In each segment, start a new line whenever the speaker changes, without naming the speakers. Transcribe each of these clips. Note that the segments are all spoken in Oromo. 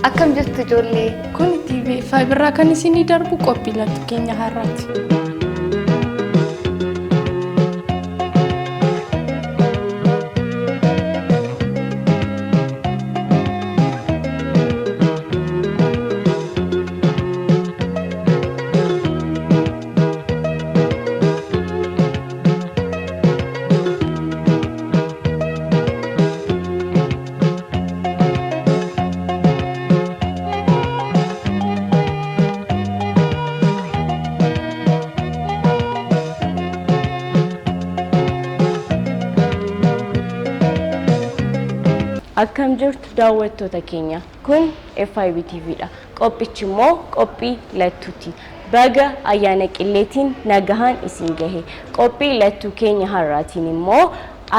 Akkam jirtu ijoollee?
Kun TV Fiber kan isinii darbu qophiilee keenya har'aati.
Akkam jirtu daawwattoota keenya. Kun FIB TV dha. Qophichi immoo qophii lattuuti. Baga ayyaana qilleetiin nagahaan isin gahe. Qophii lattuu keenya har'aatiin immoo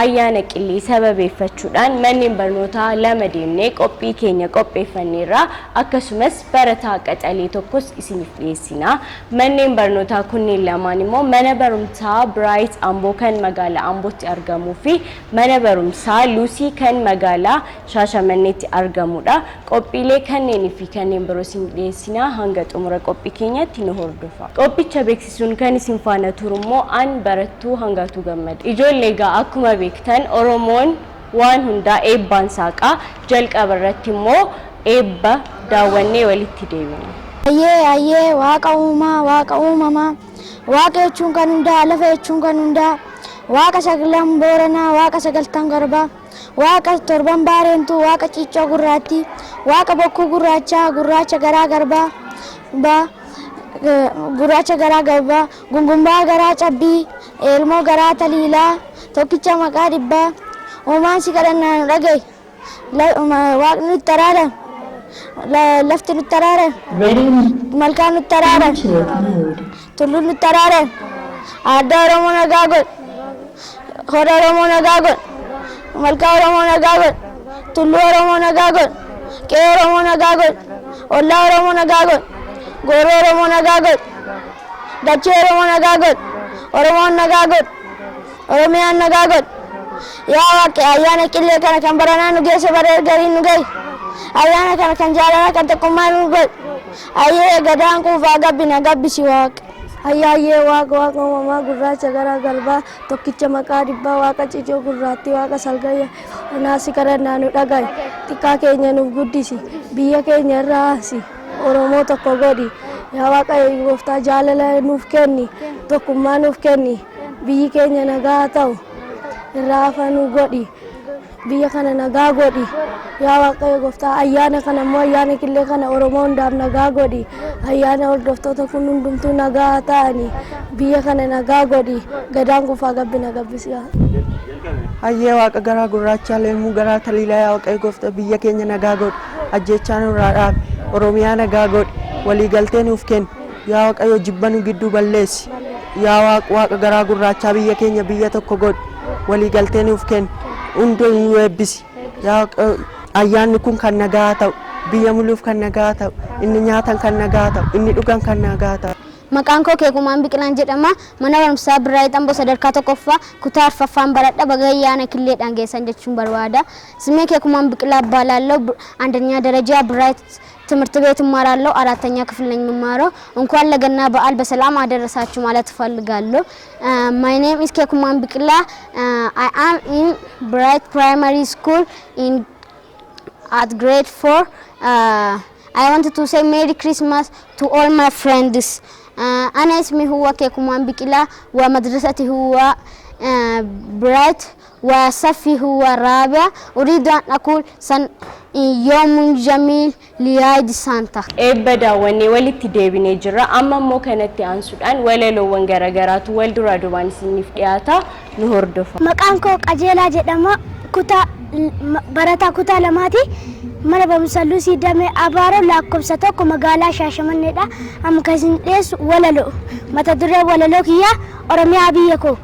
ayyaana qillee sababeeffachuudhaan manneen barnootaa lama deemnee qophii keenya qopheeffanneerra akkasumas barataa qacalee tokkos isiniif dhiyeessina. Manneen barnootaa kunneen lamaan immoo mana barumsaa Bright Amboo kan magaalaa Ambootti argamuu fi mana barumsaa Lucy kan magaalaa Shaashamanneetti argamudha. Qophiilee kanneenii fi kanneen biroo isin dhiyeessina. Hanga xumura qophii keenyatti nu hordofa. Qophicha beeksisuun kan isin faana turu immoo an barattuu Hangaatuu Gammada. Ijoollee egaa akkuma beektan Oromoon waan hundaa eebbaan saaqa. Jalqaba irratti immoo eebba daawwannee walitti deebina.
Ayyee waaqa uumamaa waaqa jechuun kan hundaa lafa jechuun kan hundaa waaqa sagalan Booranaa waaqa sagaltan Garbaa waaqa torban Baareentuu waaqa Ciiccoo Gurraatti waaqa Bokkuu Gurraacha garaa Garbaa gurraacha garaa Garbaa gungumbaa garaa Cabbii Eelmoo garaa Taliilaa tokkicha maqaa Dhibbaa uumaan si kadhannaa dhagaye waaqni nutti araara lafti nutti araara malkaan nutti araara tulluun nutti araara aadaa Oromoo nagaa godhe hora Oromoo nagaa godhe malkaa Oromoo nagaa godhe tulluu Oromoo nagaa godhe qe'ee Oromoo nagaa godhe ollaa Oromoo nagaa godhe gooroo Oromoo nagaa godhe dachee Oromoo nagaa godhe Oromoon nagaa godhe Oromiyaan nagaa godhe yaa waaqi ayyaana qillee kana kan baranaa nu geesse baree gariin nu gahe ayyaana kana kan jaalala kan tokkummaa nu godhe ayyee gadaan kuufaa gabbina gabbisi waaqa. Ayyee waaqa uumamaa gurraacha garaa Garbaa tokkicha maqaa Dhibbaa waaqa Ciiccoo Gurraatti waaqa Salgayya naasi kadhannaa nu dhagaye xiqqaa keenya nuuf guddisi biyya keenya irraa haasi Oromoo tokko godhi yaa waaqa gooftaa jaalala nuuf kenni tokkummaa nuuf kenni biyyi keenya nagaa ta'u irraa hafa nu godhi biyya kana nagaa godhi yaa waaqayyo gooftaa ayyaana kana immoo ayyaana qillee kana Oromoo hundaaf nagaa godhi ayyaana hordoftoota kun hundumtuu nagaa ta'anii biyya kana nagaa godhi gadaan kuufaa gabbina gabbisi.
Ayyee waaqa garaa gurraacha leemuu garaa Taliilaa yaa waaqayyo gooftaa biyya keenya nagaa godhi ajjechaa nurraa dhaabi Oromiyaa nagaa godhi waliigaltee nuuf kenni yaa waaqayyo jibba nu gidduu balleessi yaa waaqa garaa gurraachaa biyya keenya biyya tokko godhi waliigaltee nuuf kenni hunduu nu eebbisi yaa ayyaanni kun kan nagaa ta'u biyya muluuf kan nagaa ta'u inni nyaatan kan nagaa ta'u inni dhugan kan nagaa ta'u.
Maqaan koo Keekumaan Biqilaan jedhama. Mana barumsaa Bright Amboo sadarkaa tokkoffaa kutaa arfaffaan baradha. Baga ayyaana qilleedhaan geessan jechuun barbaada. ስሜ Keekumaan Biqilaa እባላለሁ። አንደኛ ደረጃ ብራይት ትምህርት ቤት እማራለሁ። አራተኛ ክፍል ነኝ የምማረው። እንኳን ለገና በዓል በሰላም አደረሳችሁ ማለት እፈልጋለሁ። My name is Keekumaan Biqilaa. I am in Bright Primary School at grade 4. I wanted to say Merry Christmas to all my friends. أنا اسمي هو كيكومان بقلة ومدرستي هو برايت وصفي هو الرابع. أريد أن أقول يوم جميل لعيد سانتا.
إبدا وني ولتي ديبني جرا أما مو كانت أنسودان ولا لو وانجرا جرات والدرا دوان سنيف دياتا نهردفا.
مكانكو أجيلا جدما كتا برتا كتا لماتي mana barumsa Lucy Damee Abaaroo lakkoofsa tokko magaalaa Shaashamanneedha. Amma kasin dheessu walaloo mata duree walaloo kiyya Oromiyaa biyya koo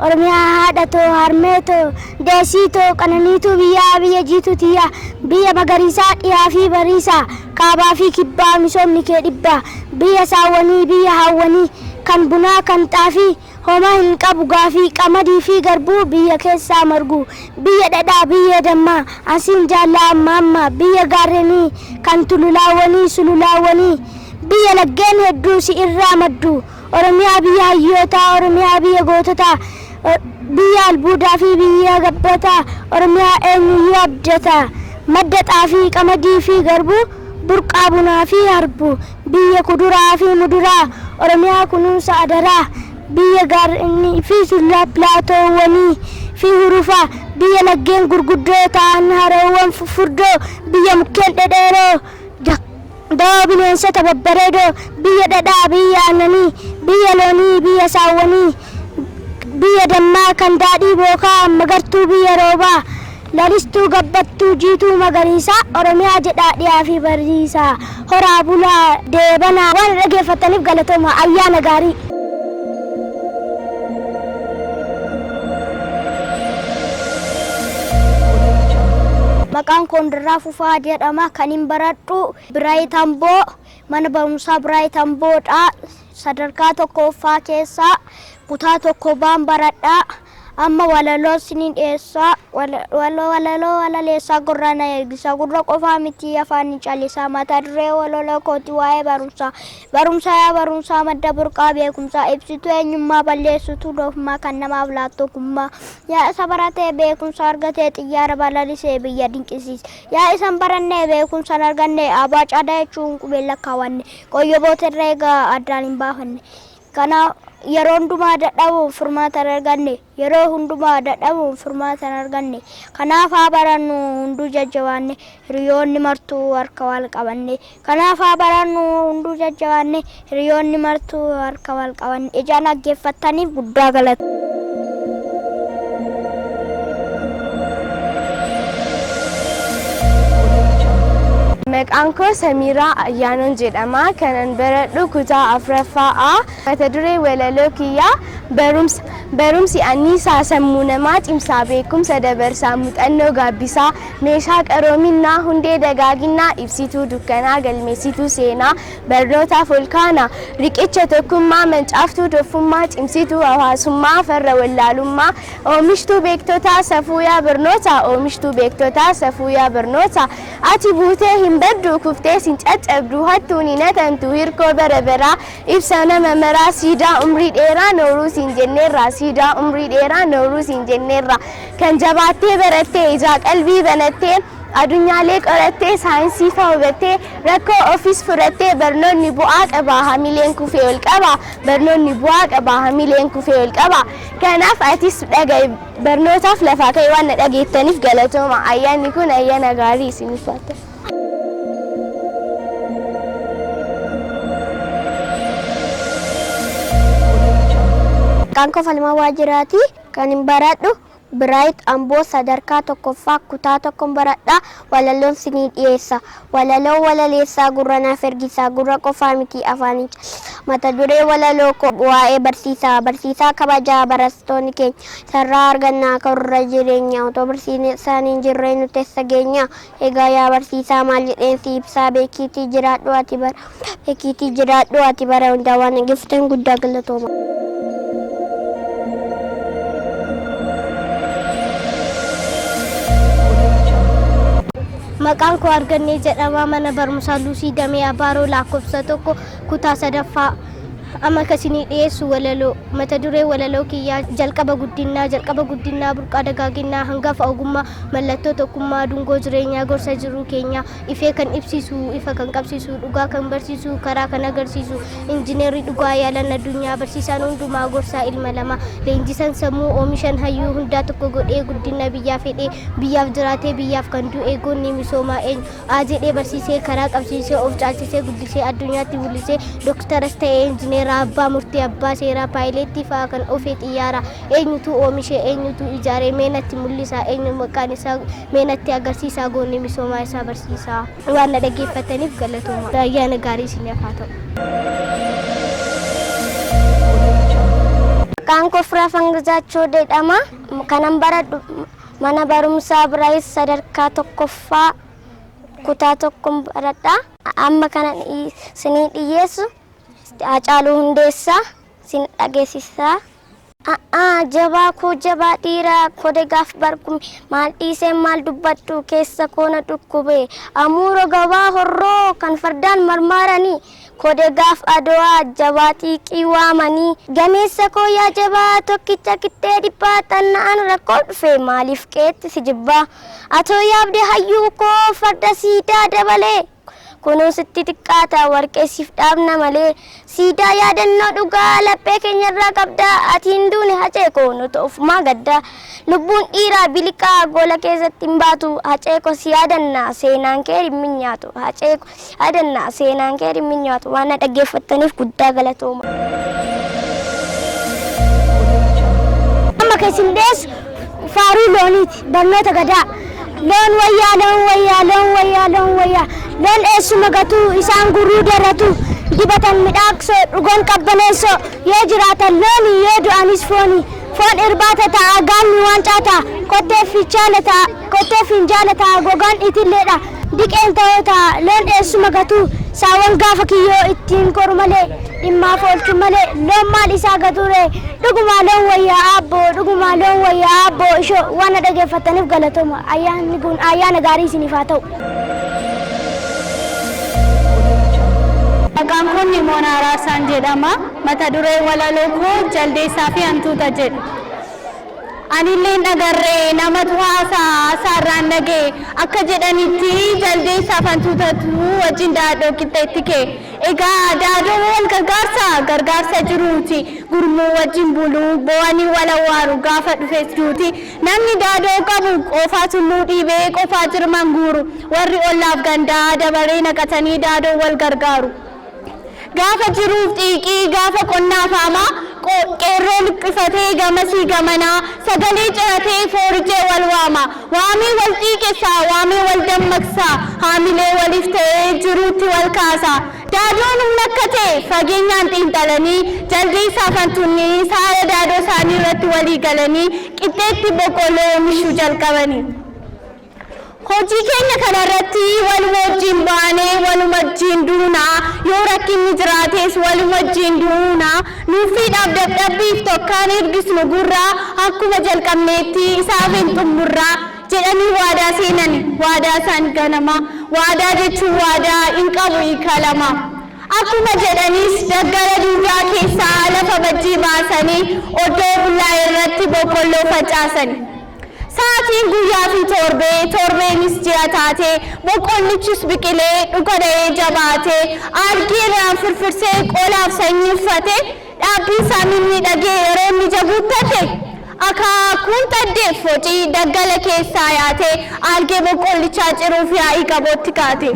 Oromiyaa haadhatoo harmeetoo deesiitoo qananiituu biyya jiituutiyya biyya magariisaa dhiyaa fi bariisaa kaabaa fi kibbaa misoomni kee dhibbaa biyya saawwanii biyya hawwanii kan bunaa kan xaafii homaa hin qabu gaafii qamadii fi garbuu biyya keessaa margu biyya dhadhaa biyya dammaa asiin jaallaa amma biyya gaarrenii kan tululaawwanii sululaawwanii biyya laggeen hedduu si irraa maddu Oromiyaa biyya hayyootaa Oromiyaa biyya goototaa biyya albuudaa fi biyya gabbataa Oromiyaa eenyuyyuu abdataa madda xaafii qamadii fi garbuu burqaa bunaa fi harbuu biyya kuduraa fi muduraa Oromiyaa kunuunsa adaraa biyya gaarreenii fi sulula pilaatoowwanii fi hurufaa biyya laggeen gurguddoo ta'an haroowwan fufurdoo biyya mukkeen dhedheeroo dawoo bineensota babbareedoo biyya dhadhaa biyya aannanii biyya loonii biyya saawwanii biyya dammaa kan daadhii bookaa magartuu biyya roobaa lalistuu gabbattuu jiituu magariisaa Oromiyaa jedhaa dhiyaa fi bariisaa horaa bulaa deebanaa waan dhageeffataniif galatooma ayyaana gaarii. Maqaan Kondiraa Fufaa jedhama kan hin baradhu Biraayit Amboo mana barumsaa Biraayit Amboodha sadarkaa tokkoffaa keessaa kutaa tokko baan baradhaa amma walaloo siniin dhiyeessaa walaleessaa gurra na eegisa gurra qofaa miti afaan callisaa mata duree walaloo kooti waa'ee barumsaa madda burqaa beekumsaa ibsitu eenyummaa balleessitu doofummaa kan namaaf laattu kummaa yaa isa baratee beekumsa argatee xiyyaara balalisee biyya dinqisiis yaa isan barannee beekumsa arganne abaa cadaa jechuun qubee lakkaawwanne qoyyoboota reegaa addaan hin baafanne kana yeroo hundumaa dadhabuun furmaata arganne yeroo hundumaa dadhabuun furmaata arganne kanaaf haa barannu hunduu jajjabaanne hiriyoonni martuu harka wal qabanne kanaaf haa barannu hunduu jajjabaanne hiriyoonni martuu harka wal qabanne ijaan dhaggeeffataniif guddaa galata.
Maqaan koo Samiraa Ayyaanoon jedhama kanan baradhu kutaa afuraffaa mata duree walaloo kiyyaa barumsi anniisaa sammuu namaa cimsaa beekumsa dabarsaa muuxannoo gaabbisaa meeshaa qaroominaa hundee dagaaginaa ibsituu dukkanaa galmeessituu seenaa barnootaaf olkaanaa riqicha tokkummaa mancaaftuu doffummaa cimsituu hawaasummaa farra wallaalummaa oomishtuu beektotaa safuuyaa barnootaa oomishtuu beektotaa safuuyaa barnootaa ati buutee hin baddu kuftee sin caccabdu hattuun hin hatantu hirkoo bara baraa ibsa nama maraa siidaa umrii dheeraa nooruu siin jenneerraa siidaa umrii dheeraa nooruu siin jenneerraa kan jabaattee barattee ijaa qalbii banattee adunyaalee qorattee saayinsii hubattee rakkoo ofiis furattee barnoonni bu'aa qaba hamileen kufee ol qaba barnoonni bu'aa qaba hamileen kufee ol qaba kanaaf atis dhaga'i barnootaaf lafaa ka'e waan na dhageettaniif galatooma ayyaanni kun ayyaana gaarii isiniif haa ta'u.
Maqaan koo Falmaa Waajjiraati kan hin baradhu Biraayit Amboo sadarkaa tokkoffaa kutaa tokkoon baradhaa walaloon sinii dhiyeessa walaloo walaleessaa gurra naaf ergisaa gurra qofaa miti afaanii mata duree walaloo koo waa'ee barsiisaa kabajaa barattoonni keenya sarraa argannaa karra jireenyaa otoo barsiisaan hin jirre nuti eessa geenya egaa yaa barsiisaa maal jedheensi ibsaa beekiitii jiraadhu ati bara hundaa waan dhaggeeffattan guddaa galatooma. Maqaan koo Argannee jedhama mana barumsaa Luusii Damee Abaaroo lakkoofsa tokko kutaa sadaffaa amma kasinii dhiyeessu walaloo mata duree walaloo kiyyaa jalqaba guddinaa burqaa dagaaginaa hangafa ogummaa mallattoo tokkummaa dungoo jireenyaa gorsa jiruu keenya ifee kan ibsisu ifa kan qabsiisu dhugaa kan barsiisu karaa kan agarsiisu injineerii dhugaa yaalan addunyaa barsiisaan hundumaa gorsaa ilma lama leenjisan sammuu oomishan hayyuu hundaa tokko godhee guddina biyyaaf fedhee biyyaaf jiraatee biyyaaf kan du'e goonni misoomaa eenyu jedhee barsiisee karaa qabsiisee of caalchisee guddisee addunyaatti mul'isee dooktaras ta'ee injineera abbaa murtii abbaa seeraa paayileettii fa'aa kan ofee xiyyaara eenyutu oomishe eenyutu ijaare meenatti mul'isa eenyu maqaan isaa meenatti agarsiisaa goonni misoomaa isaa barsiisaa waan na dhaggeeffataniif galatooma ayyaana gaarii isiniif haa ta'u. Maqaan koo Firaa Fangirzaachoo jedhama kanan baradhu mana barumsaa Biraayit sadarkaa tokkoffaa kutaa tokkoon baradhaa amma kana isinii dhiyeessu Haacaaluu Hundeessaa sin dhageessisa. Jabaa koo jabaa dhiiraa kode gaaf barkum maal dhiisee maal dubbadhu keessa koona dhukkube amuura gabaa horroo kan fardaan marmaaranii kode gaaf adawaa jabaa xiiqii waamanii gameessa koo yaa jabaa tokkicha kittee dhibbaa xanna'an rakkoo dhufe maaliif qeetti si jibbaa atoo yaabde hayyuu koo farda siidaa dabalee kunoo sitti xiqqaata warqeessiif dhaabna malee siidaa yaadannoo dhugaa laphee keenyarraa qabdaa ati hin duune hacee koo nuti ofumaa gaddaa lubbuun dhiiraa biliqaa gola keessatti hin baatu hacee koo si yaadannaa seenaan kee hin nyaatu hacee koo si yaadannaa seenaan kee hin nyaatu waan na dhaggeeffattaniif guddaa galatooma. Amma keessin deessu faaruu looniiti barnoota gadaa loon wayyaa loon wayyaa loon wayyaa loon wayyaa loon eessuma gatuu isaan guruu daratu dibatan midhaaksoo dhugoon qabbaneessoo yoo jiraatan looni yoo du'anis foon irbaata ta'a gaanni waan caataa kottee fi jaalataa gogaan itilledha diqeen ta'oo ta'a loon eessuma gatuu saawwan gaafa kiyyoo ittiin koru malee dhimmaaf oolchu malee loon maal isaa gatuure dhugumaa loon wayyaa aabboo dhugumaa loon wayyaa aabboo ishoo waan na dhaggeeffattaniif galatooma ayyaanni kun ayyaana gaarii isiniif haa ta'u.
Maqaan kun Nimoonaa Raasaan jedhama. Mata duree walaloo koo jaldeessaa fi hantuuta jedha. Anillee nagarree namatu haasaarraan dhagee akka jedhanitti jaldeessaa fi hantuutatu wajjin daadhoo qixxeetti kee. Egaa daadhoo wal gargaarsa jiruuti gurmuu wajjin buluu bo'anii wal awwaaru gaafa dhufee jiruuti namni daadhoo qabu qofaa tulluu dhiibee qofaa jirman guuru warri ollaaf gandaa dabaree naqatanii daadhoo wal gargaaru. Gaafa jiruuf xiiqii gaafa qonnaaf hamaa qeerroo liqqifatee gamasii gamanaa sagalee ciratee foorjee wal waama waamii wal xiiqessaa waamii wal dammaqsaa haamilee waliif ta'ee jiruutti wal kaasa daadhoon humna akka ta'e fageenyaan xiinxalanii jaldeessaa fi hantuunni saala daadhoo isaanii irratti walii galanii qixxeetti boqqolloo oomishuu jalqabanii. Hojii keenya kanarratti waluma wajjin baanee waluma wajjin duunaa yoo rakkinni jiraates waluma wajjin duunaa nuufiidhaaf dadhabbiif tokkaan hir'isnu gurraa akkuma jalqabneetti isaaf hin xumurraa jedhanii waadaa seenani waadaa isaan ganama waadaa jechuun waadaa hin qabu hiikalama. Akkuma jedhanis daggala duudaa keessaa lafa bajjii baasanii oddoo bullaa irratti boqqolloo facaasani. Saatiin guyyaa fi torbeenis ji'a taatee boqqollichis biqilee dhugada'ee jabaatee argiirraan firfirsee qolaaf sanyii uffate dhaabbiin isaa miidhagee yeroo inni jaguuttate akaakuun taddeef focii daggala keessaa yaatee argee boqqollichaa ciruuf yaa'ii qabootti kaate.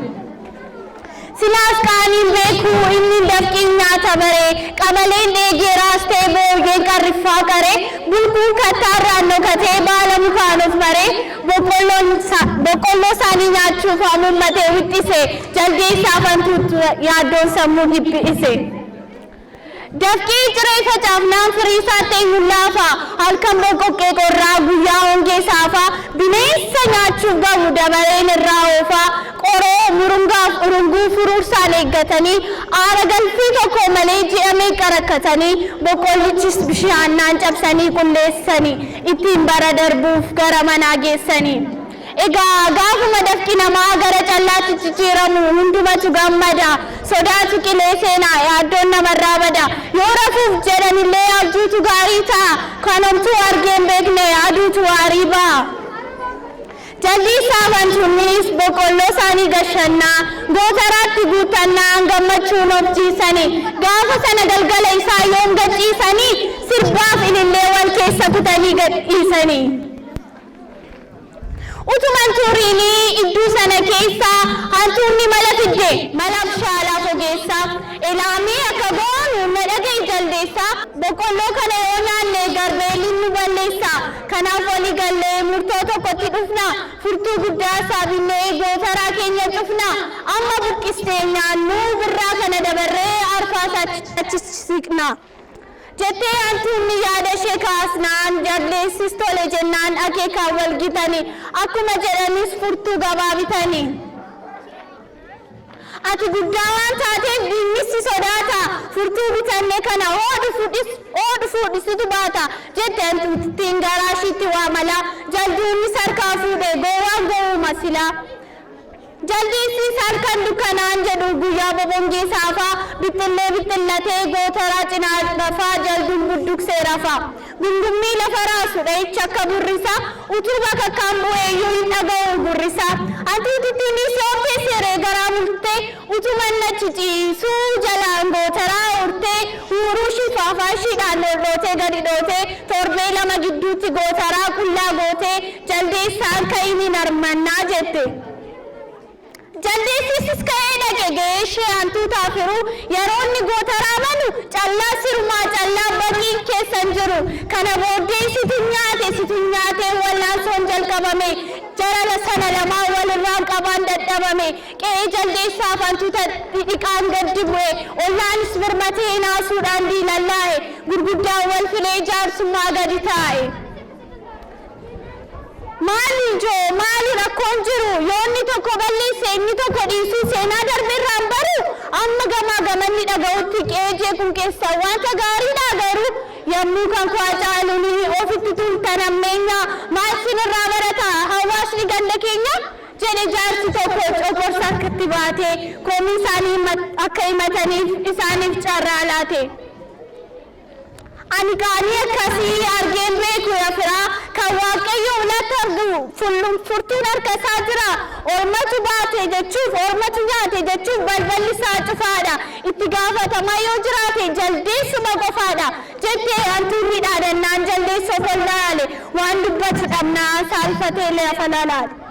Silaas qaaniin beekuu inni dafqiin nyaata baree qabaleen dheegeeraas ta'e booyyeen qarriffaa qaree bulbuun kattaarraan dhokatee baala mukaan of maree boqqolloo isaanii nyaachuuf hamuummatee wixxise jaldeessaa fi hantuutu yaaddoon sammuu dhiphiise. Dafqii ciree facaafnaan firii isaatti mul'aafa halkan boqqoqqee qorraa guyyaa hongee saafaa bineensa nyaachuuf gahu dabareen irraa oofaa qoroo murungaaf urunguu furuursaan eeggatanii aara galfii tokko malee ji'amee qarakkatanii boqqollichis bishaannaan cabsanii qulleessanii ittiin bara darbuuf gara manaa geessanii. Egaa gaafuma dafqi namaa gara callaatti jijjiiramu hundumatu gammada sodaatu qilee seenaa yaaddoon namarraa bada yoo rafuuf jedhanillee abjuutu gaarii ta'a kanamtuu argeen beekne aduutu waarii ba'a. Jaldeessaa fi hantuunnis boqqolloo isaanii gashannaa gootaraatti guutannaan gammachuun of jiisanii gaafa sana galgala isaa yoom gadhiisanii sirbaaf ilillee wal keessa kutanii gadhiisanii. Utuman turiinii iddoo sana keessa hantuunni mala fidde malaaf shaalaa fogeessaaf ilaamii akka goonu na dhaga'e jaldeessaa boqqolloo kana yoo nyaanne garbeelliin nu balleessa kanaaf walii gallee murtoo tokkotti dhufna furtuu guddaa saabinnee gootaraa keenya cufna amma buqqistee nyaannu birraa kana dabarree arfaasaa achi siqna. jettee hantuunni yaada ishee kaasnaan jaldeessis tole jennaan akeekaan wal gitanii akkuma jedhanis furtuu gabaa bitanii. ati guddaa waan taateef diinnissi sodaata furtuu bitannee kana oodhu fuudhisitu baata jette hantuutittiin garaashiitti waamala jalduunni sarkaa fuudhe gowwaan gowwuma silaa. Jaldeessi sarkaan dukkanaan jedhu guyyaa bobongee saafaa bittillatee gootaraa cinaa rafaa jalduun budduuqsee rafaa. Gungummii lafa raasu dha'icha akka burrisaa utuu bakka kan bu'eeyyuu hin dhaga'u burrisaa. Hantuutittiin soortee seeree garaa murtee utuu mallachi ciisuu jalaan gootaraa urtee huuruu shifaafaa shiidhaan hodhootee gadi dhootee torbee lama gidduutti gootaraa qullaa gootee jaldeessaan ka'iniin armannaa jette. Jaldeessis ka'ee dhaqe geeshee hantuutaa firuu yeroo inni gootaraa banu callaa sirumaa callaa baqiin keessan jiru kana booddee situ nyaatee wallaansoon jalqabame jara sana lamaa walirraan qabaan dadhabame qe'ee jaldeessaaf hantuuta dhiqaan gaddi bu'e ollaanis birmatee naasuudhaan diilallaa'e gurguddaan wal filee jaarsummaa gadi taa'e. Maali rakkoon jiru yoonni tokko balleesse inni tokko dhiisuu seenaa darbeerraan baru amma gamaa gamanni dhaga'utti qeejee kun keessaa wanta gaariidha garuu yommuu kan ku'aa caaluun ofitti tuultan ammeenya maal sinirraa barata hawaasni ganda keenya jedhe jaarsi tokko coqorsa akkatti baate komii isaanii akka himataniif isaaniif carraa laate. Ani kaanii akkasii argeen beeku yafiraa kan waaqayyo ulatti argu furtuun harka isaa jira ormatu baate jechuuf ormatu nyaate jechuuf balballi isaa cufaadha itti gaafatamaa yoo jiraate jaldeessuma qofaadha jettee hantuunni dhaadannaan jaldeessa of ol laale waan dubbatu dhabnaa saalfatee lafa lalaadha.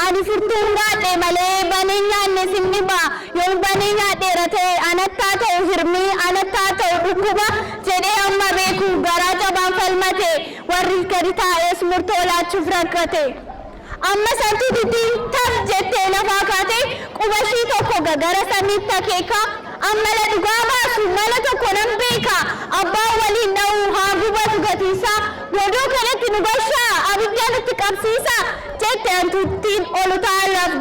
Ani furtuun baadhee malee banee nyaanne simniba yoo banee nyaadheera ta'e anattaa ta'u hirmii anattaa ta'u dhukkuba jedhee amma beeku garaa jabaan falmate warri gadi taa'es murtoo laachuuf rakkate. Amma santuutittiin tas jettee lafaa kaate qubashii tokko gara samiitti akeeka amma la dhugaa baasu mala tokko nan beeka abbaan waliin dha'u haa gubatu gatiisaa godoo kanatti nu bashaa abiddaan itti qabsiisa jette hantuuttiin ol utaalaaf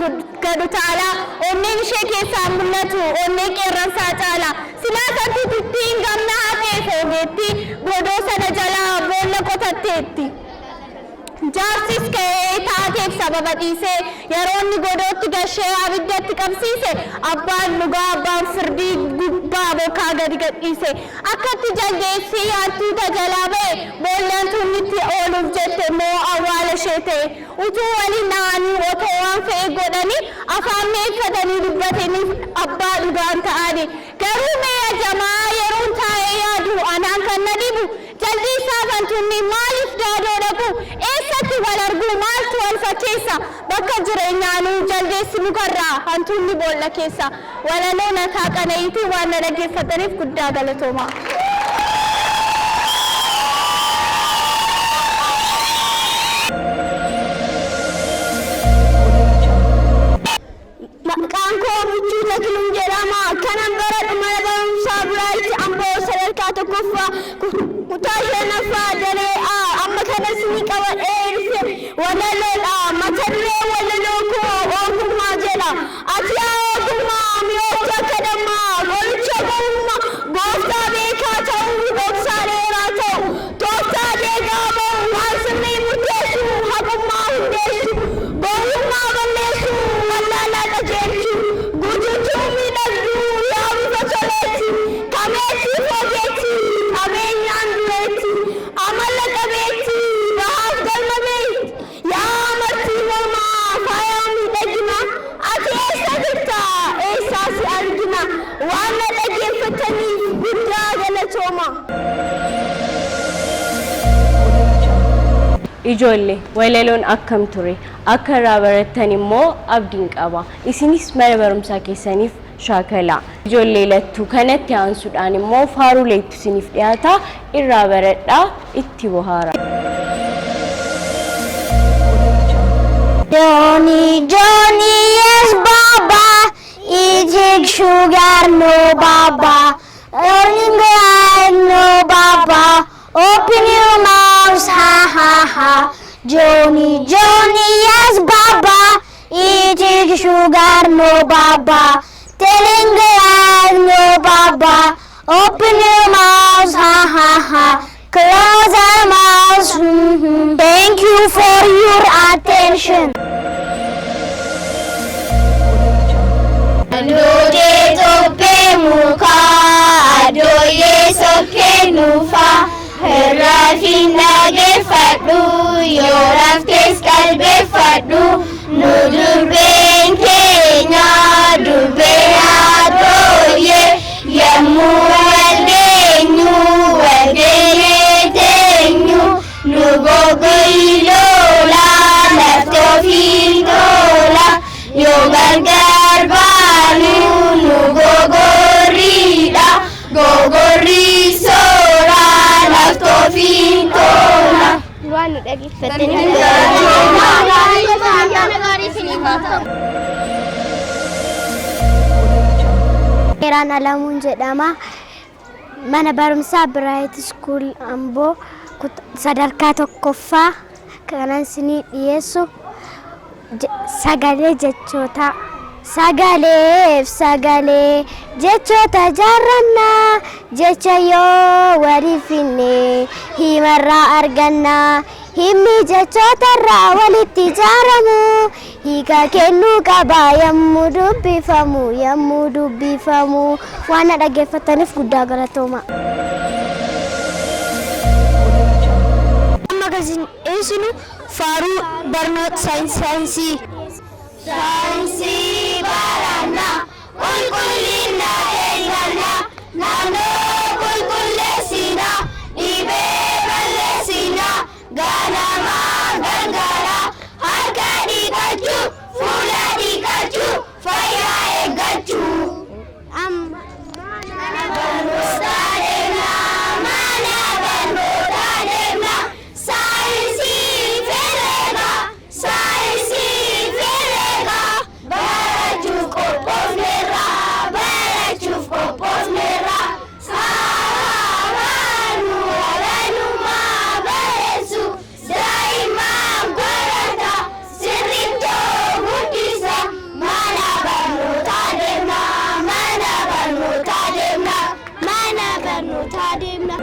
gad utaalaa onneen ishee keessaa mul'atu onnee qeerransaa caala silaa santuutittiin gamna hafee foogeetti godoo sana jalaa boolla qotatteetti. Jaarsis ka'ee taateef sababa dhiisee yeroo inni godootti gashee abiddatti qabsiise abbaan dhugaa abbaan firdii gubbaa bokkaa gadi gadhiise akkatti jaldeessii hantuuta jalaa ba'e boolli hantuunnitti ooluuf jette moo awwaala ishee ta'e utuu waliin dha'anii otoo waan fe'e godhanii afaan meeffatanii dubbataniif abbaa dhugaan ta'ani garuu mee ajamaa yeroon taa'ee yaadu anaan kan na dhibu jaldeessaaf hantuunni maaliif daadoo dhaqu eessatti wal arguu maaltu wal fakkeessa bakka jireenyaanuu jaldeessi mukarraa hantuunni boolla keessa walaloo nataa qana'iitii waan na dhaggeeffataniif guddaa galatooma. Maqaan koo Michuu Takiluun jedhama. Kanan bara dhuma barumsaa Biraayitti Amboo sadarkaa tokkoffaa kutaa shanaffaa daree amma kanas ni qabadhee dhufe walaloodha. Mata duree walaloo koo ogummaa jedha. Ati yaa ogummaa mi'oota akka dammaa qoricha gowwummaa gooftaa beekaa ta'uu dhoksaa dheeraa ta'u tooftaa deegaa ba'u waan sirrii murteessu haqummaa hundeessu gowwummaa balleessu wallaalaa qajeelchu guutuutuu miidhagduu yaa bifa toleetti qabeetti fogeetti qabeenyaan dureetti amala qabeetti bahaaf galma beeyti yaa amartii mormaa faayaa miidhagina ati eessa jirta eessaa si argina waan na dhaggeeffataniif guddaa galatooma.
Ijoollee walaloon akkam ture akka irraa barattan immoo abdiin qaba isinis mana barumsaa keessaniif shaakalaa ijoollee lattuu kanatti aansuudhaan immoo faaruu leettu isiniif dhiyaata irraa baradhaa itti bohaara.
Johnny, yes, Baba, eating sugar, no, Baba, earning the no, Baba, open your mouth, ha, ha, ha. Johnny, yes, Baba, eating sugar, no baba. Telling the lies, no baba. Open your mouth, ha ha ha. Close our mouths. Thank you for your attention. Adoye tope muka, adoye soke nufa. Rafin nage fadu, yoraftes kalbe fadu. Nudurben kenya, durben adoye. Yamu waldenyu, waldenyu. Nugogo ilola, naftofin dola. Yogargar banu, nugogorida. Gogorri sora, naftofin dola. Waan nu dhaggeeffatanii Eeraan Alamuun jedhama. Mana barumsaa Bright School Amboo sadarkaa tokkoffaa kanan isinii dhiyeessu sagalee jechootaa. Sagaleef sagalee jechoota jaarrannaa jecha yoo waliif finne himarraa argannaa. Himni jechootarraa walitti ijaaramu hiika kennuu qaba yommuu dubbifamu. Waan na dhaggeeffataniif guddaa galatooma. Amma gasiin faaruu barnoota saayinsii. Saayinsii baranna qulqullina eegganna naannoo qulqulleessina dhibee balleessina ganama galgala harka dhiqachuu fuula dhiqachuu fayyaa eeggachuu. Mana barnootaa deemna saayinsii herreega. Barachuuf qophoofneerra saaraanu walaalummaa bareessu daa'imman barata sirrittoo guddisa. Mana barnootaa deemna.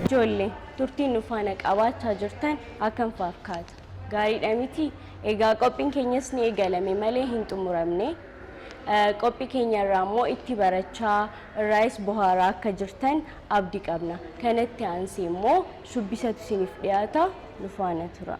Ijoollee turtiin nu faana qabaachaa jirtan akkam fakkaata? Gaariidha miti? Egaa qophiin keenyas ni eegalame malee hin xumuramne. Qophii keenyarraa immoo itti barachaa irraas bohaaraa akka jirtan abdii qabna. Kanatti aansee immoo shubbisatu isiniif dhiyaata. Nu faana tura.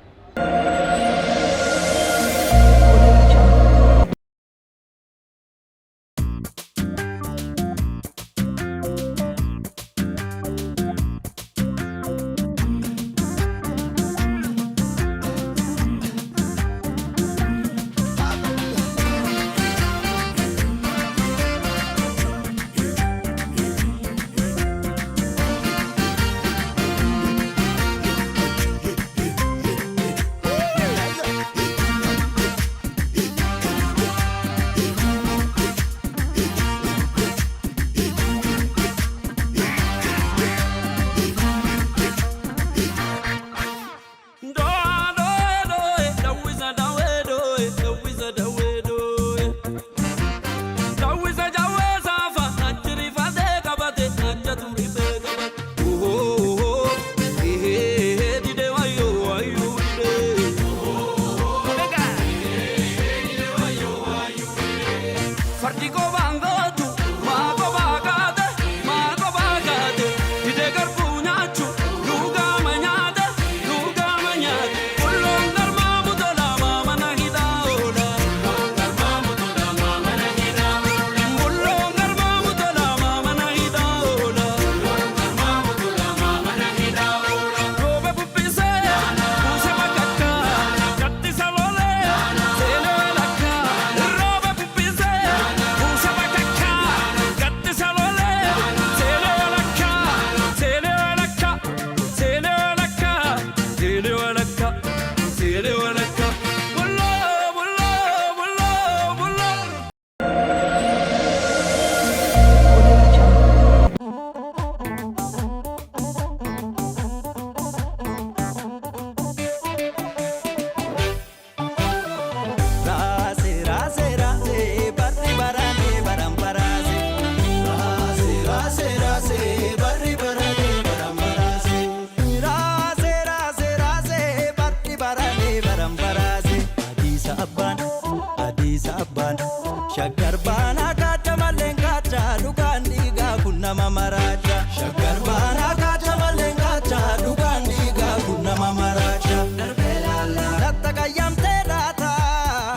nama maracha shaggar bara kacha malengacha dugan diga kun nama maracha darbelala natta kayamte rata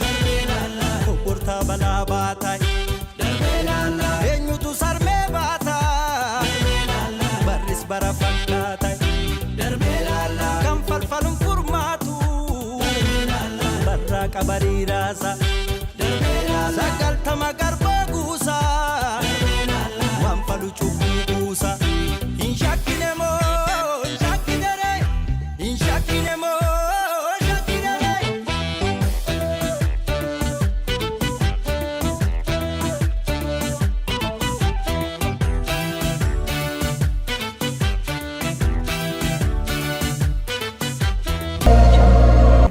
darbelala kuburta bala bata darbelala enyutu sarme bata darbelala baris bara fakata darbelala kam falfalum furmatu darbelala barra kabari rasa darbelala sagal tamagar bagusa wampalu chukusa inshakinemo inshakinere inshakinemo inshakinere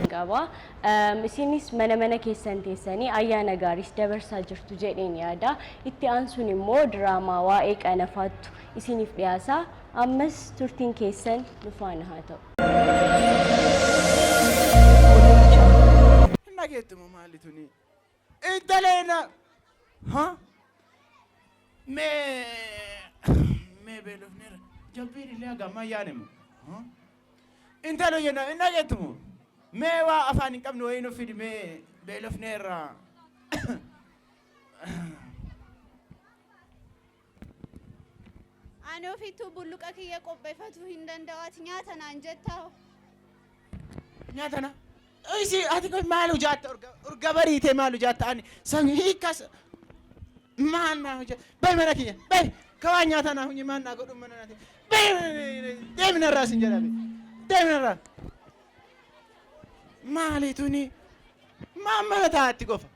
qaba. Isinis mana keessan teessanii ayyaana gaariis dabarsaa jirtu jedheen yaada. Itti aansuun immoo diraamaa waa'ee qanafaattu isiniif dhiyaasa. Ammas turtiin keessan nu faana haa ta'u.
Nageetuma maalituni intaleena ha mee beelofneera jabbiin illee hagammaa yaanemu intalo jenna nageetumu mee waa afaan hin qabne wayii nuuf fidi mee beelofneerra
Ani ofiitu bulluqa kiyya qopheeffachuu hin danda'aati nyaata naan jettaa.
nyaatana isi ati koy maalu jaatta urga bariite maalu jaatta ani san hiikas maal naa hojja bay mana kiyya bay kawaa nyaata naa hunyi maan naa godhun mana naati bay deeminarraa sin jedhame deeminarraa maalituni maan mana taatti qofa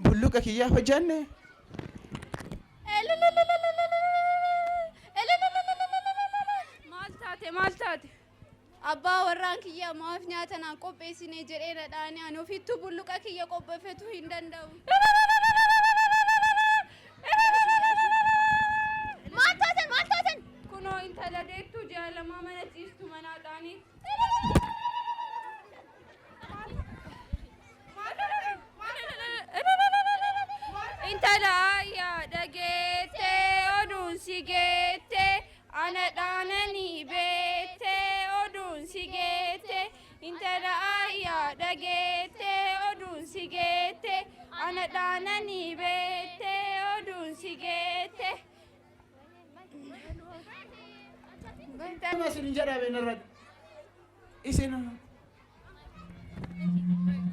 bulluqa kiyya hojjanne
Maal taate?
Abbaa warraan kiyya maaf nyaata naan qopheessine jedhee dhadhaanii ani ofiittuu bulluqa kiyya qopheeffachuu hin danda'u. Maal taatan?
Kunoo intala deettuu jaalamaa mana ciistu manaadhaanii. Intala ayyaa dhageettee oduun si geettee ana dhaananii beettee oduun si geettee intala ayyaa dhageettee oduun si geettee ana dhaananii beettee oduun si geettee.
Tama sin jedhame narratti isin